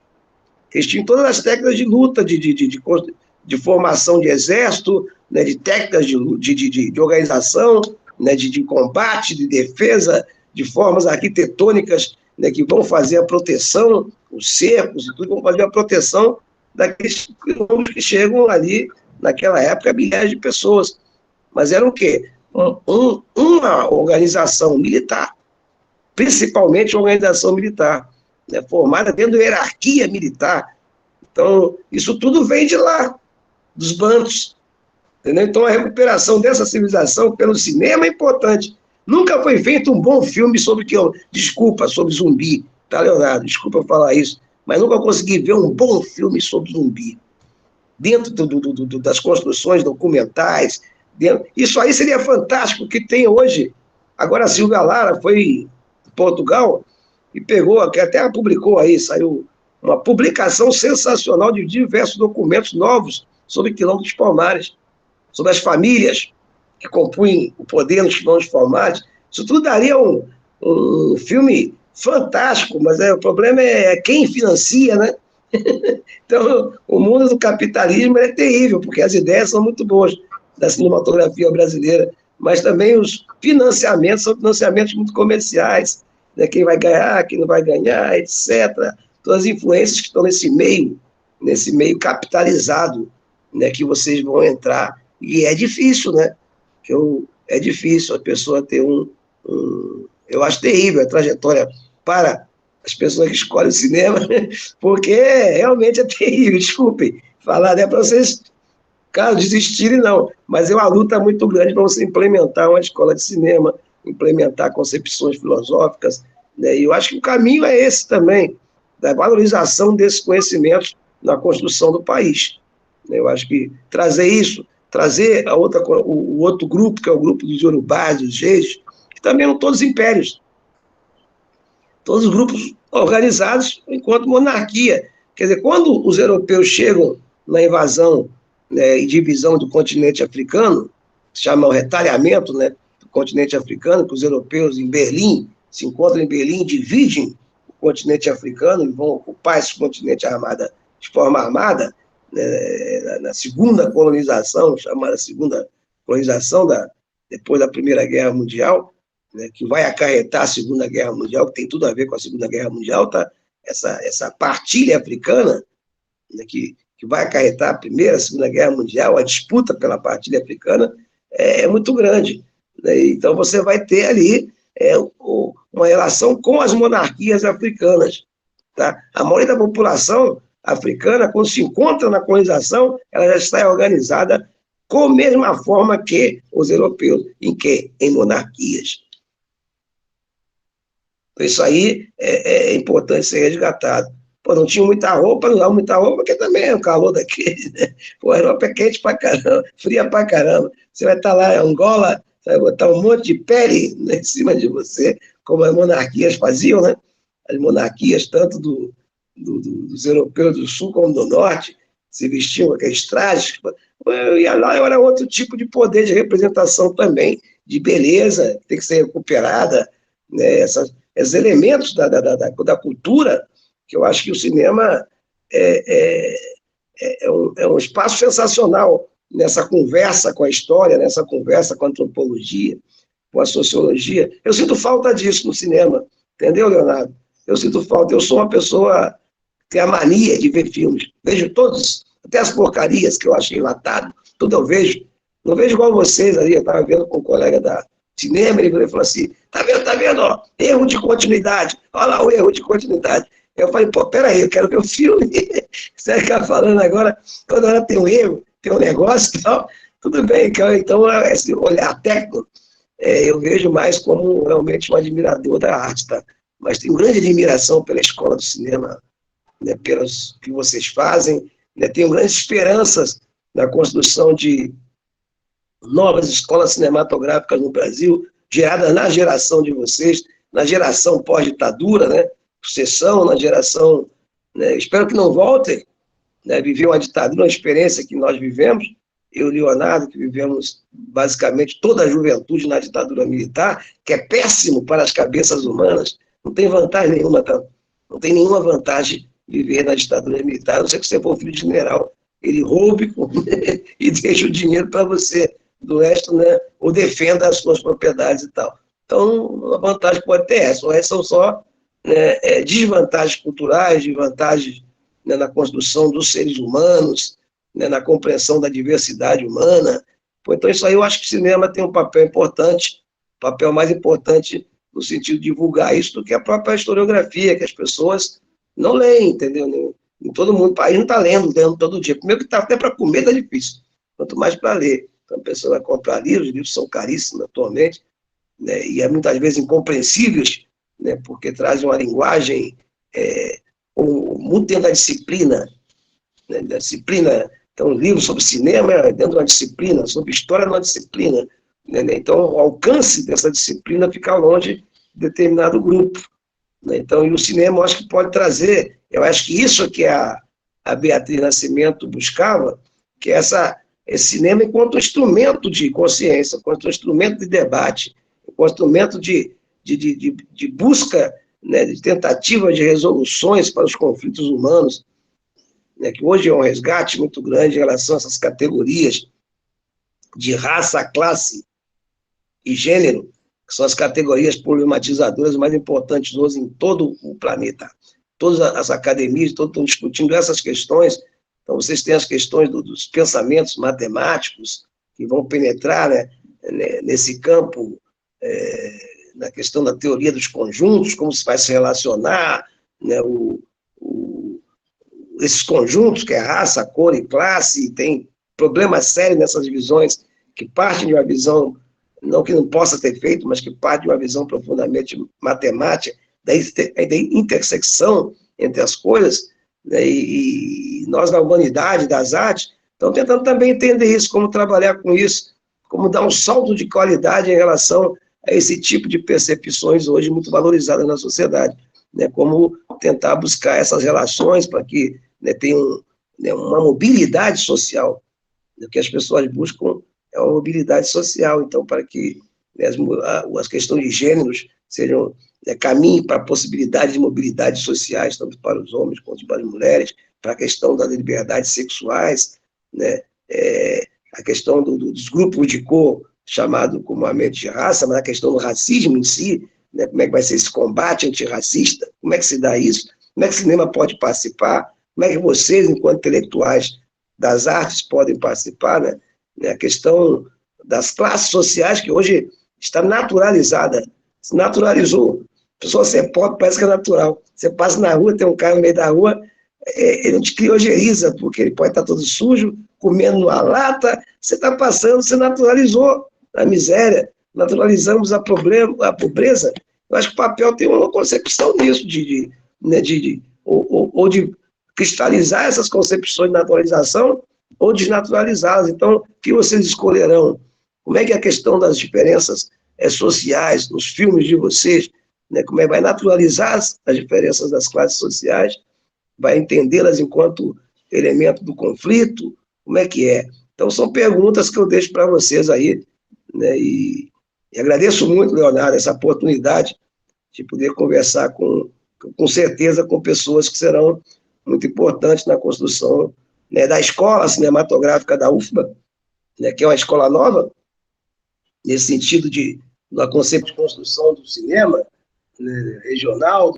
Eles tinham todas as técnicas de luta, de formação de exército, né, de técnicas de organização, né, de combate, de defesa, de formas arquitetônicas, né, que vão fazer a proteção, os cercos e tudo, vão fazer a proteção daqueles quilombos que chegam ali, naquela época, milhares de pessoas. Mas era o quê? Uma organização militar, principalmente uma organização militar, né, formada dentro da hierarquia militar. Então, isso tudo vem de lá, dos bantos. Entendeu? Então, a recuperação dessa civilização pelo cinema é importante. Nunca foi feito um bom filme sobre sobre zumbi, tá, Leonardo? Desculpa falar isso, mas nunca consegui ver um bom filme sobre zumbi. Dentro das construções documentais, isso aí seria fantástico, que tem hoje. Agora a Silvia Lara foi em Portugal e pegou, que até publicou aí, saiu uma publicação sensacional de diversos documentos novos sobre Quilombo dos Palmares, sobre as famílias que compunham o poder nos Quilombos dos Palmares. Isso tudo daria um filme fantástico, mas o problema é quem financia, né? Então, o mundo do capitalismo é terrível, porque as ideias são muito boas da cinematografia brasileira, mas também os financiamentos são financiamentos muito comerciais, né? Quem vai ganhar, quem não vai ganhar, etc. Todas as influências que estão nesse meio capitalizado, né, que vocês vão entrar. E é difícil, né? É difícil a pessoa ter eu acho terrível a trajetória para as pessoas que escolhem o cinema, porque realmente é terrível, desculpem falar, não é para vocês, caso desistirem, não, mas é uma luta muito grande para você implementar uma escola de cinema, implementar concepções filosóficas, né? E eu acho que o caminho é esse também, da valorização desses conhecimentos na construção do país. Eu acho que trazer o outro grupo, que é o grupo dos Yorubás, dos Reis, que também eram todos impérios, todos os grupos organizados enquanto monarquia. Quer dizer, quando os europeus chegam na invasão, né, e divisão do continente africano, se chama o retalhamento, né, do continente africano, que os europeus em Berlim, se encontram em Berlim, dividem o continente africano e vão ocupar esse continente de forma armada, né, na segunda colonização, chamada segunda colonização, depois da Primeira Guerra Mundial, né, que vai acarretar a Segunda Guerra Mundial, que tem tudo a ver com a Segunda Guerra Mundial, tá? Essa partilha africana, né, que vai acarretar a Primeira, a Segunda Guerra Mundial, a disputa pela partilha africana é muito grande, né? Então você vai ter ali uma relação com as monarquias africanas. Tá? A maioria da população africana, quando se encontra na colonização, ela já está organizada com a mesma forma que os europeus, em que? Em monarquias. Então, isso aí é importante ser resgatado. Pô, não tinha muita roupa, não dava muita roupa, porque também é o calor daquele, né? Pô, a Europa é quente pra caramba, fria pra caramba. Você vai estar lá em Angola, você vai botar um monte de pele, né, em cima de você, como as monarquias faziam, né? As monarquias, tanto dos europeus do sul como do norte, se vestiam com aqueles trajes. Eu ia lá, era outro tipo de poder de representação também, de beleza, que tem que ser recuperada, né? Esses elementos da cultura, que eu acho que o cinema é um espaço sensacional nessa conversa com a história, nessa conversa com a antropologia, com a sociologia. Eu sinto falta disso no cinema, entendeu, Leonardo? Eu sinto falta. Eu sou uma pessoa que tem a mania de ver filmes. Vejo todos, até as porcarias que eu achei enlatado, tudo eu vejo. Não vejo igual vocês ali, eu estava vendo com um colega da cinema, ele falou assim, tá vendo, ó, erro de continuidade, olha lá o erro de continuidade. Eu falei, pô, peraí, eu quero ver o filme. Você ficar falando agora, toda hora tem um erro, tem um negócio e tal. Tudo bem, então esse olhar técnico, eu vejo mais como realmente um admirador da arte, tá? Mas tenho grande admiração pela escola do cinema, né, pelos que vocês fazem, né, tenho grandes esperanças na construção de novas escolas cinematográficas no Brasil, geradas na geração de vocês, na geração pós-ditadura, né? Sucessão, na geração, né, espero que não voltem, né, viver uma ditadura, uma experiência que nós vivemos, eu e o Leonardo, que vivemos basicamente toda a juventude na ditadura militar, que é péssimo para as cabeças humanas, não tem vantagem nenhuma, tá? Não tem nenhuma vantagem viver na ditadura militar, a não ser que você for filho de general, ele roube e deixe o dinheiro para você, do resto, né, ou defenda as suas propriedades e tal. Então, a vantagem pode ter essa, ou são só, né, desvantagens culturais, desvantagens, né, na construção dos seres humanos, né, na compreensão da diversidade humana. Então, isso aí eu acho que o cinema tem um papel importante, papel mais importante no sentido de divulgar isso do que a própria historiografia, que as pessoas não leem, entendeu? Em todo mundo, o país não está lendo todo dia. Primeiro que tá, até para comer está difícil, quanto mais para ler. Então, a pessoa vai comprar livros, os livros são caríssimos atualmente, né, e muitas vezes incompreensíveis, né, porque trazem uma linguagem muito dentro da disciplina, né, da disciplina. Então, livro sobre cinema é dentro de uma disciplina, sobre história é uma disciplina, né, então o alcance dessa disciplina fica longe de determinado grupo, né, então, e o cinema eu acho que pode trazer, eu acho que isso que a Beatriz Nascimento buscava, que é esse cinema enquanto instrumento de consciência, enquanto instrumento de debate, enquanto instrumento de busca, né, de tentativa de resoluções para os conflitos humanos, né, que hoje é um resgate muito grande em relação a essas categorias de raça, classe e gênero, que são as categorias problematizadoras mais importantes hoje em todo o planeta. Todas as academias todas estão discutindo essas questões. Então, vocês têm as questões dos pensamentos matemáticos que vão penetrar, né, nesse campo, na questão da teoria dos conjuntos, como se vai se relacionar, né, esses conjuntos, que é raça, cor e classe, e tem problemas sérios nessas divisões que partem de uma visão, não que não possa ter feito, mas que parte de uma visão profundamente matemática, da intersecção entre as coisas, né, e nós, na humanidade, das artes, estamos tentando também entender isso, como trabalhar com isso, como dar um salto de qualidade em relação a esse tipo de percepções hoje muito valorizadas na sociedade, né, como tentar buscar essas relações para que, né, tenha uma mobilidade social. O que as pessoas buscam é uma mobilidade social, então, para que, né, as questões de gêneros sejam, né, caminhem para a possibilidade de mobilidade sociais, tanto para os homens quanto para as mulheres, para a questão das liberdades sexuais, né, a questão dos grupos de cor, chamado comumente de raça, mas a questão do racismo em si, né, como é que vai ser esse combate antirracista, como é que se dá isso, como é que o cinema pode participar, como é que vocês, enquanto intelectuais das artes, podem participar, né, a questão das classes sociais, que hoje está naturalizada, se naturalizou. A pessoa ser pobre parece que é natural. Você passa na rua, tem um cara no meio da rua, ele não te criogeniza, porque ele pode estar todo sujo, comendo uma lata, você está passando, você naturalizou a miséria, naturalizamos a pobreza. Eu acho que o papel tem uma concepção nisso, ou de cristalizar essas concepções de naturalização, ou desnaturalizá-las. Então, o que vocês escolherão? Como é que é a questão das diferenças sociais nos filmes de vocês, né? Como é que vai naturalizar as diferenças das classes sociais, vai entendê-las enquanto elemento do conflito? Como é que é? Então, são perguntas que eu deixo para vocês aí, né? E agradeço muito, Leonardo, essa oportunidade de poder conversar com certeza com pessoas que serão muito importantes na construção, né, da escola cinematográfica da UFBA, né, que é uma escola nova, nesse sentido do conceito de construção do cinema, né, regional.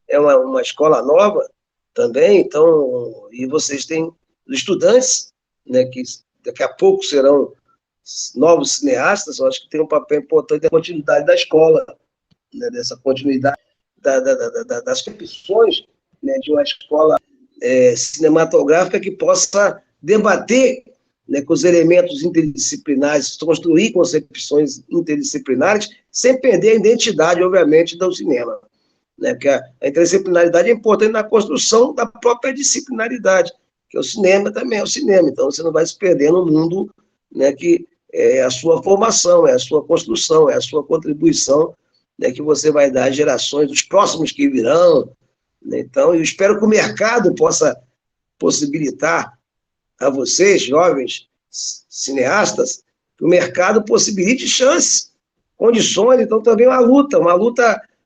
É uma escola nova também, então, e vocês têm os estudantes, né, que daqui a pouco serão novos cineastas. Eu acho que tem um papel importante da continuidade da escola, né, dessa continuidade das opções, né, de uma escola cinematográfica que possa debater, né, com os elementos interdisciplinares, construir concepções interdisciplinares, sem perder a identidade, obviamente, do cinema. Né, porque a interdisciplinaridade é importante na construção da própria disciplinaridade, que o cinema também é o cinema, então você não vai se perder no mundo, né, que é a sua formação, é a sua construção, é a sua contribuição, né, que você vai dar às gerações, os próximos que virão. Né? Então, eu espero que o mercado possa possibilitar a vocês, jovens cineastas, que o mercado possibilite chances, condições. Então, também uma luta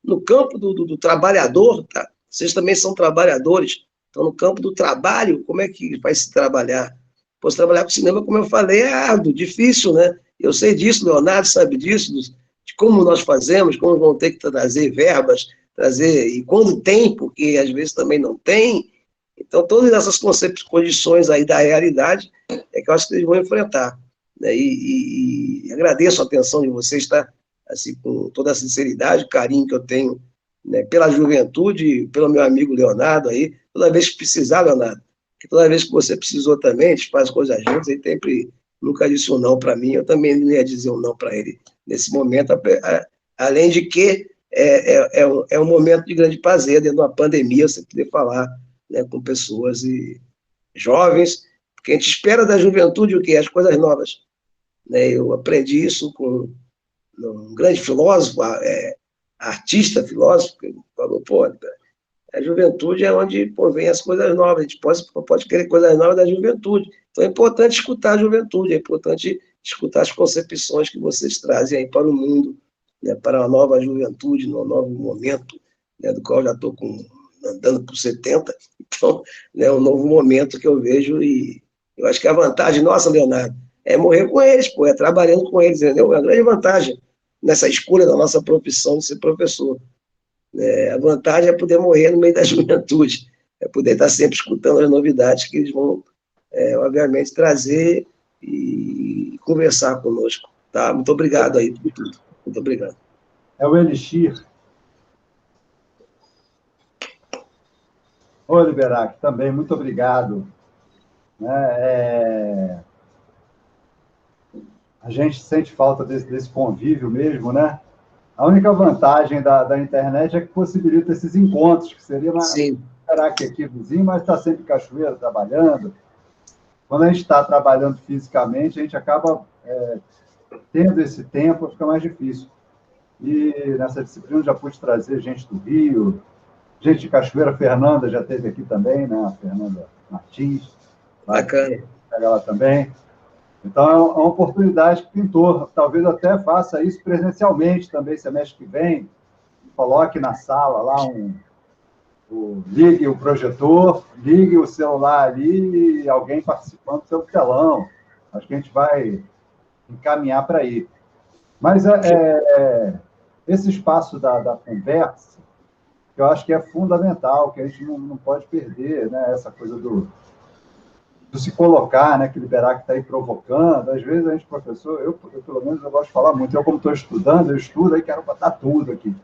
no campo do trabalhador, tá? Vocês também são trabalhadores, então, no campo do trabalho, como é que vai se trabalhar? Pois trabalhar com cinema, como eu falei, é árduo, difícil, né? Eu sei disso, Leonardo sabe disso, de como nós fazemos, como vão ter que trazer verbas, e quando tem, porque às vezes também não tem. Então, todas essas condições aí da realidade é que eu acho que eles vão enfrentar. Né? E agradeço a atenção de vocês, tá? Assim, com toda a sinceridade, o carinho que eu tenho, né, pela juventude, pelo meu amigo Leonardo aí. Toda vez que precisar, Leonardo, que toda vez que você precisou também, a gente faz coisas juntos, ele sempre nunca disse um não para mim, eu também não ia dizer um não para ele nesse momento, além de que é um momento de grande prazer, dentro de uma pandemia, você poder falar, né, com pessoas jovens, porque a gente espera da juventude o quê? As coisas novas. Né? Eu aprendi isso com um grande filósofo, artista, filósofo, que falou, a juventude é onde vem as coisas novas, a gente pode querer coisas novas da juventude. Então é importante escutar a juventude, é importante escutar as concepções que vocês trazem aí para o mundo, né, para uma nova juventude, num novo momento, né, do qual eu já estou andando por 70, então é um novo momento que eu vejo, e eu acho que a vantagem nossa, Leonardo, é morrer com eles, é trabalhando com eles, entendeu? É a grande vantagem nessa escolha da nossa profissão de ser professor. A vantagem é poder morrer no meio da juventude, é poder estar sempre escutando as novidades que eles vão, obviamente, trazer e conversar conosco. Tá? Muito obrigado aí por tudo. Muito obrigado. É o Elixir. Ô, Liberac, também, muito obrigado. A gente sente falta desse convívio mesmo, né? A única vantagem da internet é que possibilita esses encontros, que seria Liberac aqui vizinho, mas está sempre em Cachoeira, trabalhando. Quando a gente está trabalhando fisicamente, a gente acaba tendo esse tempo, fica mais difícil. E nessa disciplina já pude trazer gente do Rio, gente de Cachoeira, a Fernanda já esteve aqui também, né? A Fernanda Martins. Bacana. Pega lá também. Então, é uma oportunidade que pintou. Talvez até faça isso presencialmente também, semestre que vem. Coloque na sala lá ligue o projetor, ligue o celular ali e alguém participando do seu telão. Acho que a gente vai encaminhar para aí. Mas esse espaço da conversa, que eu acho que é fundamental, que a gente não pode perder, né? Essa coisa do se colocar, né, que Liberac está aí provocando. Às vezes a gente, professor, eu pelo menos eu gosto de falar muito, eu como estou estudando, eu estudo, aí quero botar tudo aqui.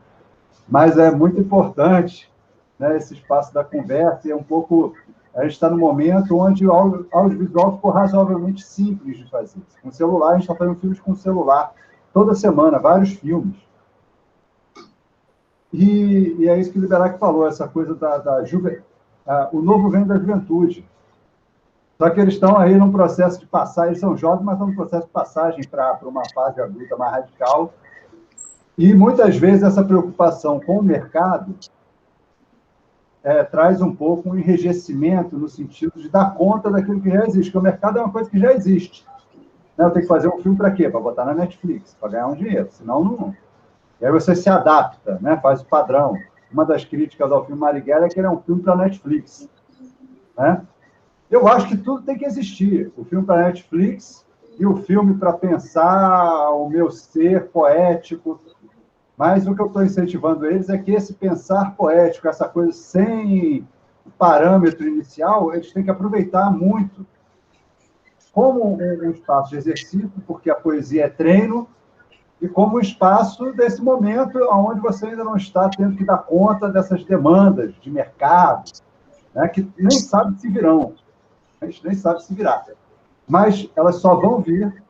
Mas é muito importante né, esse espaço da conversa, e é um pouco... A gente está no momento onde o audiovisual ficou razoavelmente simples de fazer. Com celular, a gente está fazendo filmes com celular, toda semana, vários filmes. E é isso que o Liberac falou, essa coisa o novo vem da juventude. Só que eles estão aí num processo de passagem, eles são jovens, mas estão num processo de passagem para uma fase adulta mais radical. E muitas vezes essa preocupação com o mercado traz um pouco um enrijecimento no sentido de dar conta daquilo que já existe, porque o mercado é uma coisa que já existe. Né? Eu tenho que fazer um filme para quê? Para botar na Netflix, para ganhar um dinheiro, senão não... E aí você se adapta, né? Faz o padrão. Uma das críticas ao filme Marighella é que ele é um filme para Netflix. Né? Eu acho que tudo tem que existir. O filme para Netflix e o filme para pensar o meu ser poético. Mas o que eu estou incentivando eles é que esse pensar poético, essa coisa sem parâmetro inicial, eles têm que aproveitar muito como um espaço de exercício, porque a poesia é treino, e como um espaço desse momento onde você ainda não está tendo que dar conta dessas demandas de mercado, né, que nem sabe se virão. A gente nem sabe se virar. Mas elas só vão vir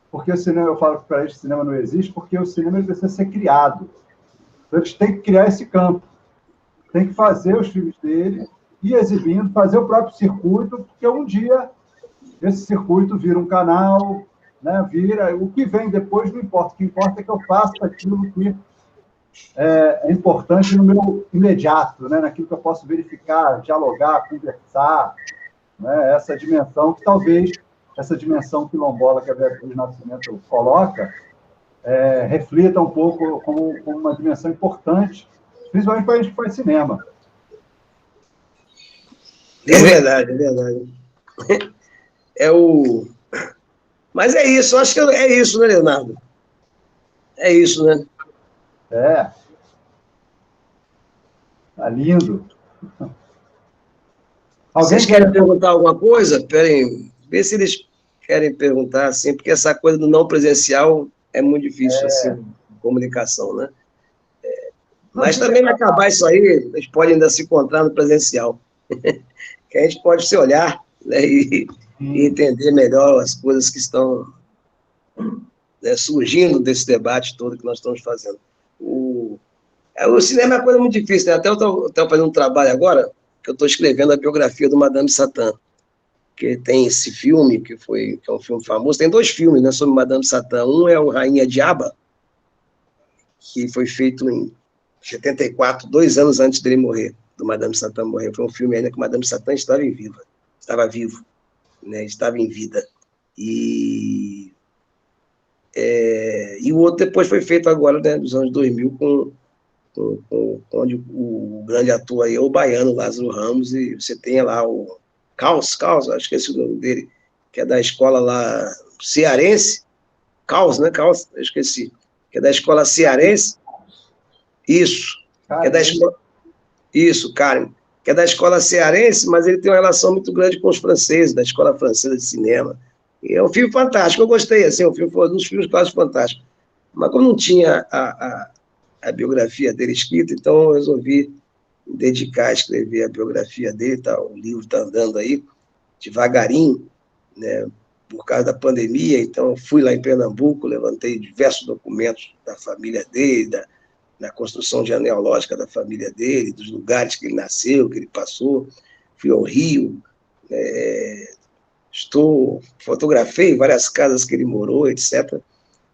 porque o cinema, eu falo para eles que o cinema não existe, porque o cinema precisa ser criado. Então, eles têm que criar esse campo. Tem que fazer os filmes dele, ir exibindo, fazer o próprio circuito, porque um dia esse circuito vira um canal, né, vira... O que vem depois não importa. O que importa é que eu faça aquilo que é importante no meu imediato, né, naquilo que eu posso verificar, dialogar, conversar, né, essa dimensão que talvez, essa dimensão quilombola que a Beatriz Nascimento coloca, reflita um pouco como uma dimensão importante, principalmente para a gente que faz cinema. É verdade, é verdade. Mas é isso, acho que é isso, né, Leonardo? É isso, né? Tá lindo. Vocês querem perguntar alguma coisa? Esperem, vê se eles querem perguntar, assim, porque essa coisa do não presencial é muito difícil, assim, comunicação, né? Mas também vai acabar isso aí, eles podem ainda se encontrar no presencial. Que a gente pode se olhar, né, e entender melhor as coisas que estão, né, surgindo desse debate todo que nós estamos fazendo. O cinema é uma coisa muito difícil, né? Até eu estou fazendo um trabalho agora, que eu estou escrevendo a biografia do Madame Satã, que tem esse filme, que é um filme famoso. Tem 2 filmes, né, sobre Madame Satã. Um é o Rainha Diaba, que foi feito em 74, 2 anos antes dele morrer, do Madame Satã morrer. Foi um filme ainda que o Madame Satã estava vivo, né, estava em vida. E o outro depois foi feito agora, né, nos anos 2000, onde o grande ator aí é o baiano Lázaro Ramos, e você tem lá o Caos, acho que esse é o nome dele, que é da escola lá cearense, Caos, eu esqueci, que é da escola cearense, isso, que é da escola, isso, Karen, que é da escola cearense, mas ele tem uma relação muito grande com os franceses, da escola francesa de cinema. E é um filme fantástico, eu gostei, assim, o filme foi um dos filmes quase fantásticos. Mas como não tinha a biografia dele escrita, então eu resolvi dedicar a escrever a biografia dele, tá, o livro está andando aí, devagarinho, né, por causa da pandemia. Então fui lá em Pernambuco, levantei diversos documentos da família dele, da construção genealógica da família dele, dos lugares que ele nasceu, que ele passou. Fui ao Rio, fotografei várias casas que ele morou, etc.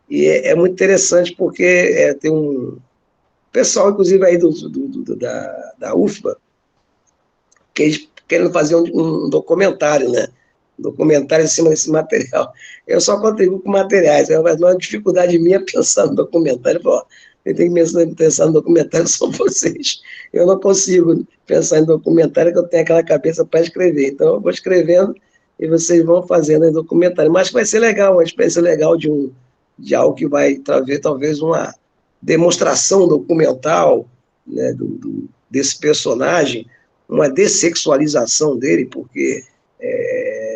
E é muito interessante porque tem um pessoal, inclusive, aí da UFBA, que eles querendo fazer um documentário, né? Um documentário em cima desse material. Eu só contribuo com materiais, mas uma dificuldade minha pensar no documentário. Eu tenho que pensar no documentário, são vocês. Eu não consigo pensar em documentário, que eu tenho aquela cabeça para escrever. Então, eu vou escrevendo e vocês vão fazendo em documentário. Mas vai ser legal, uma experiência legal de algo que vai trazer, talvez, uma demonstração documental, né, desse personagem, uma dessexualização dele, porque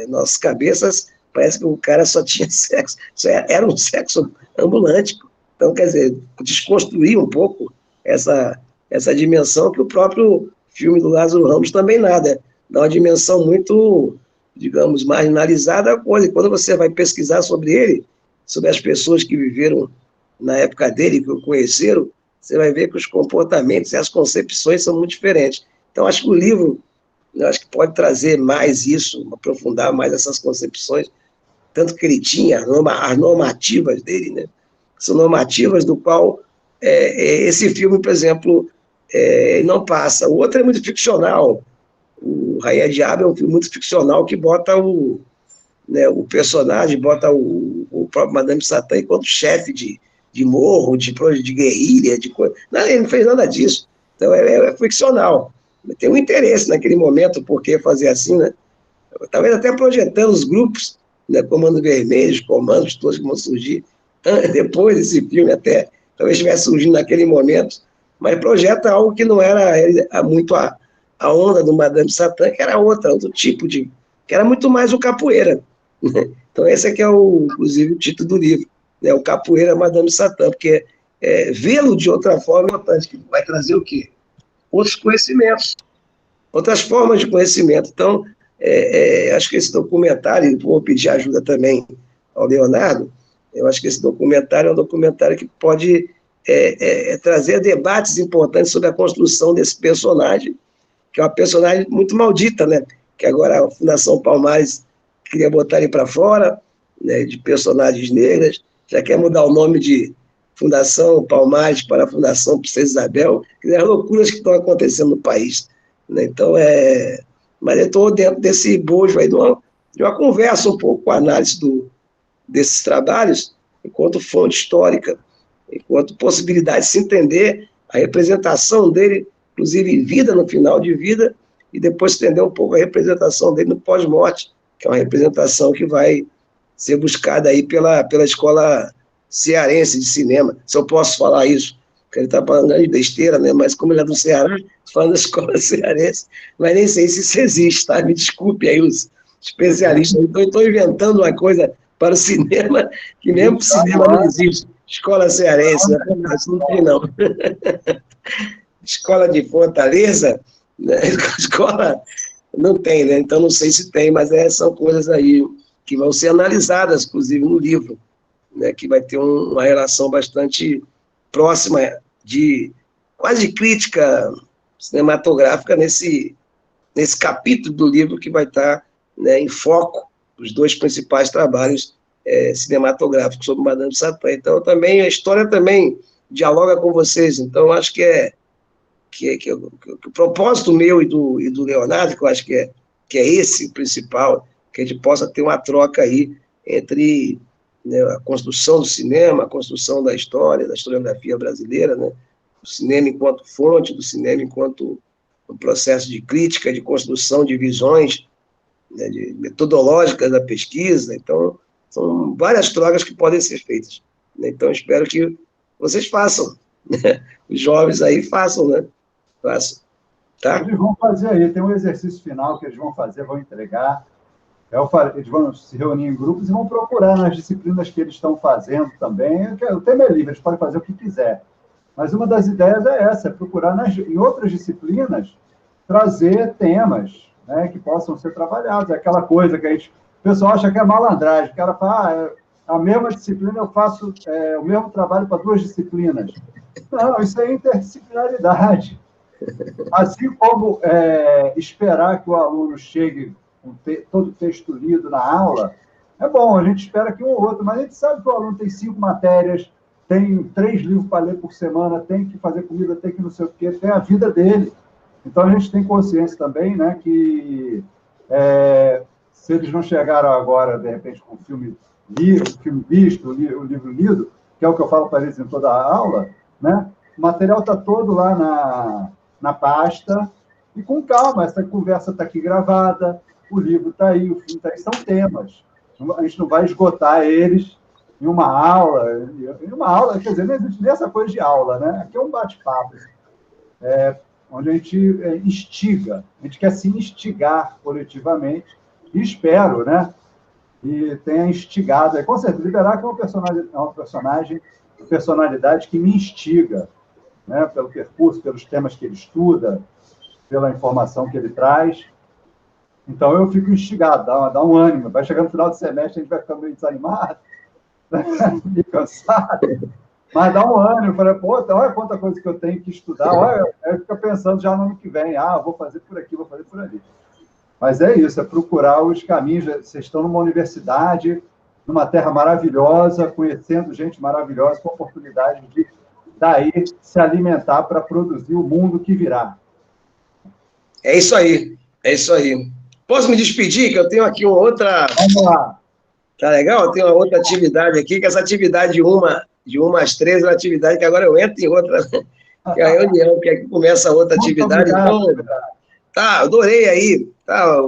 nossas cabeças parece que o cara só tinha sexo, era um sexo ambulante. Então, quer dizer, desconstruir um pouco essa dimensão que o próprio filme do Lázaro Ramos também nada. Dá uma dimensão muito, digamos, marginalizada a coisa. E quando você vai pesquisar sobre ele, sobre as pessoas que viveram na época dele, que o conheceram, você vai ver que os comportamentos e as concepções são muito diferentes. Então, acho que o livro, eu acho que pode trazer mais isso, aprofundar mais essas concepções, tanto que ele tinha as normativas dele, né? São normativas do qual esse filme, por exemplo, não passa. O outro é muito ficcional. O Rainha Diabo é um filme muito ficcional que bota o personagem, bota o próprio Madame Satã enquanto chefe de morro, de guerrilha, de coisa. Não, ele não fez nada disso. Então, é ficcional. Tem um interesse naquele momento, por que fazer assim, né? Talvez até projetando os grupos, né, Comando Vermelho, os comandos todos que vão surgir depois desse filme, até talvez estivesse surgindo naquele momento, mas projeta algo que não era muito a onda do Madame Satã, que era outro tipo que era muito mais o capoeira. Então, esse aqui é, inclusive, o título do livro, né, o Capoeira Madame Satã, porque vê-lo de outra forma é importante, que vai trazer o quê? Outros conhecimentos, outras formas de conhecimento. Então, acho que esse documentário, vou pedir ajuda também ao Leonardo, eu acho que esse documentário é um documentário que pode trazer debates importantes sobre a construção desse personagem, que é uma personagem muito maldita, né? Que agora a Fundação Palmares queria botar ele para fora, né, de personagens negras, já quer mudar o nome de Fundação Palmares para a Fundação Princesa Isabel, que é as loucuras que estão acontecendo no país, né? Então, mas eu estou dentro desse bojo aí de uma conversa um pouco com a análise desses trabalhos, enquanto fonte histórica, enquanto possibilidade de se entender a representação dele, inclusive vida no final de vida, e depois entender um pouco a representação dele no pós-morte, que é uma representação que vai ser buscada aí pela escola cearense de cinema, se eu posso falar isso, porque ele está falando de besteira, né? Mas como ele é do Ceará, falando da escola cearense, mas nem sei se isso existe, tá? Me desculpe aí os especialistas, então eu estou inventando uma coisa para o cinema, que mesmo para o cinema não existe. Escola cearense, né? Não tem, não. Escola de Fortaleza, né? Escola não tem, né? Então não sei se tem, mas são coisas aí que vão ser analisadas, inclusive, no livro, né? Que vai ter uma relação bastante próxima quase crítica cinematográfica nesse capítulo do livro que vai estar, né, em foco os dois principais trabalhos cinematográficos sobre Madame Satã. Então, também a história também dialoga com vocês. Então, acho que o propósito meu e do Leonardo, que eu acho que é esse o principal, que a gente possa ter uma troca aí entre, né, a construção do cinema, a construção da história, da historiografia brasileira, né, o cinema enquanto fonte, do cinema enquanto um processo de crítica, de construção de visões, né, de metodológicas da pesquisa. Então, são várias trocas que podem ser feitas, né? Então, espero que vocês façam, né? Os jovens aí façam, né? Façam. Tá? Eles vão fazer aí, tem um exercício final que eles vão fazer, vão entregar. Eles vão se reunir em grupos e vão procurar nas disciplinas que eles estão fazendo também. O tema é livre, eles podem fazer o que quiser. Mas uma das ideias é essa, procurar em outras disciplinas trazer temas, né, que possam ser trabalhados. É aquela coisa que o pessoal acha que é malandragem. O cara fala, a mesma disciplina eu faço o mesmo trabalho para duas disciplinas. Não, isso é interdisciplinaridade. Assim como esperar que o aluno chegue com todo o texto lido na aula, é bom, a gente espera que um ou outro, mas a gente sabe que o aluno tem 5 matérias, tem 3 livros para ler por semana, tem que fazer comida, tem que não sei o quê, tem a vida dele. Então, a gente tem consciência também, né, que se eles não chegaram agora, de repente, com o filme visto, o livro lido, que é o que eu falo para eles em toda a aula, né, o material está todo lá na pasta, e com calma, essa conversa está aqui gravada, o livro está aí, o filme está aí, são temas. A gente não vai esgotar eles em uma aula, quer dizer, não existe nem essa coisa de aula, né? Aqui é um bate-papo, onde a gente instiga, a gente quer se instigar coletivamente, e espero, né? E tenha instigado, com certeza, Liberar que é uma personalidade que me instiga, né? Pelo percurso, pelos temas que ele estuda, pela informação que ele traz. Então, eu fico instigado, dá um ânimo. Vai chegando no final do semestre, a gente vai ficando meio desanimado, meio cansado, mas dá um ânimo. Falei, pô, olha quanta coisa que eu tenho que estudar. Olha, eu fico pensando já no ano que vem. Vou fazer por aqui, vou fazer por ali. Mas é isso, é procurar os caminhos. Vocês estão numa universidade, numa terra maravilhosa, conhecendo gente maravilhosa, com oportunidade de, daí, se alimentar para produzir o mundo que virá. É isso aí, é isso aí. Posso me despedir, que eu tenho aqui uma outra... Vamos lá. Tá legal? Eu tenho uma outra atividade aqui, que essa atividade de 1 às 3 é uma atividade que agora eu entro em outra, que é a reunião, que aqui começa outra atividade. Obrigado, então, tá, adorei aí, tá,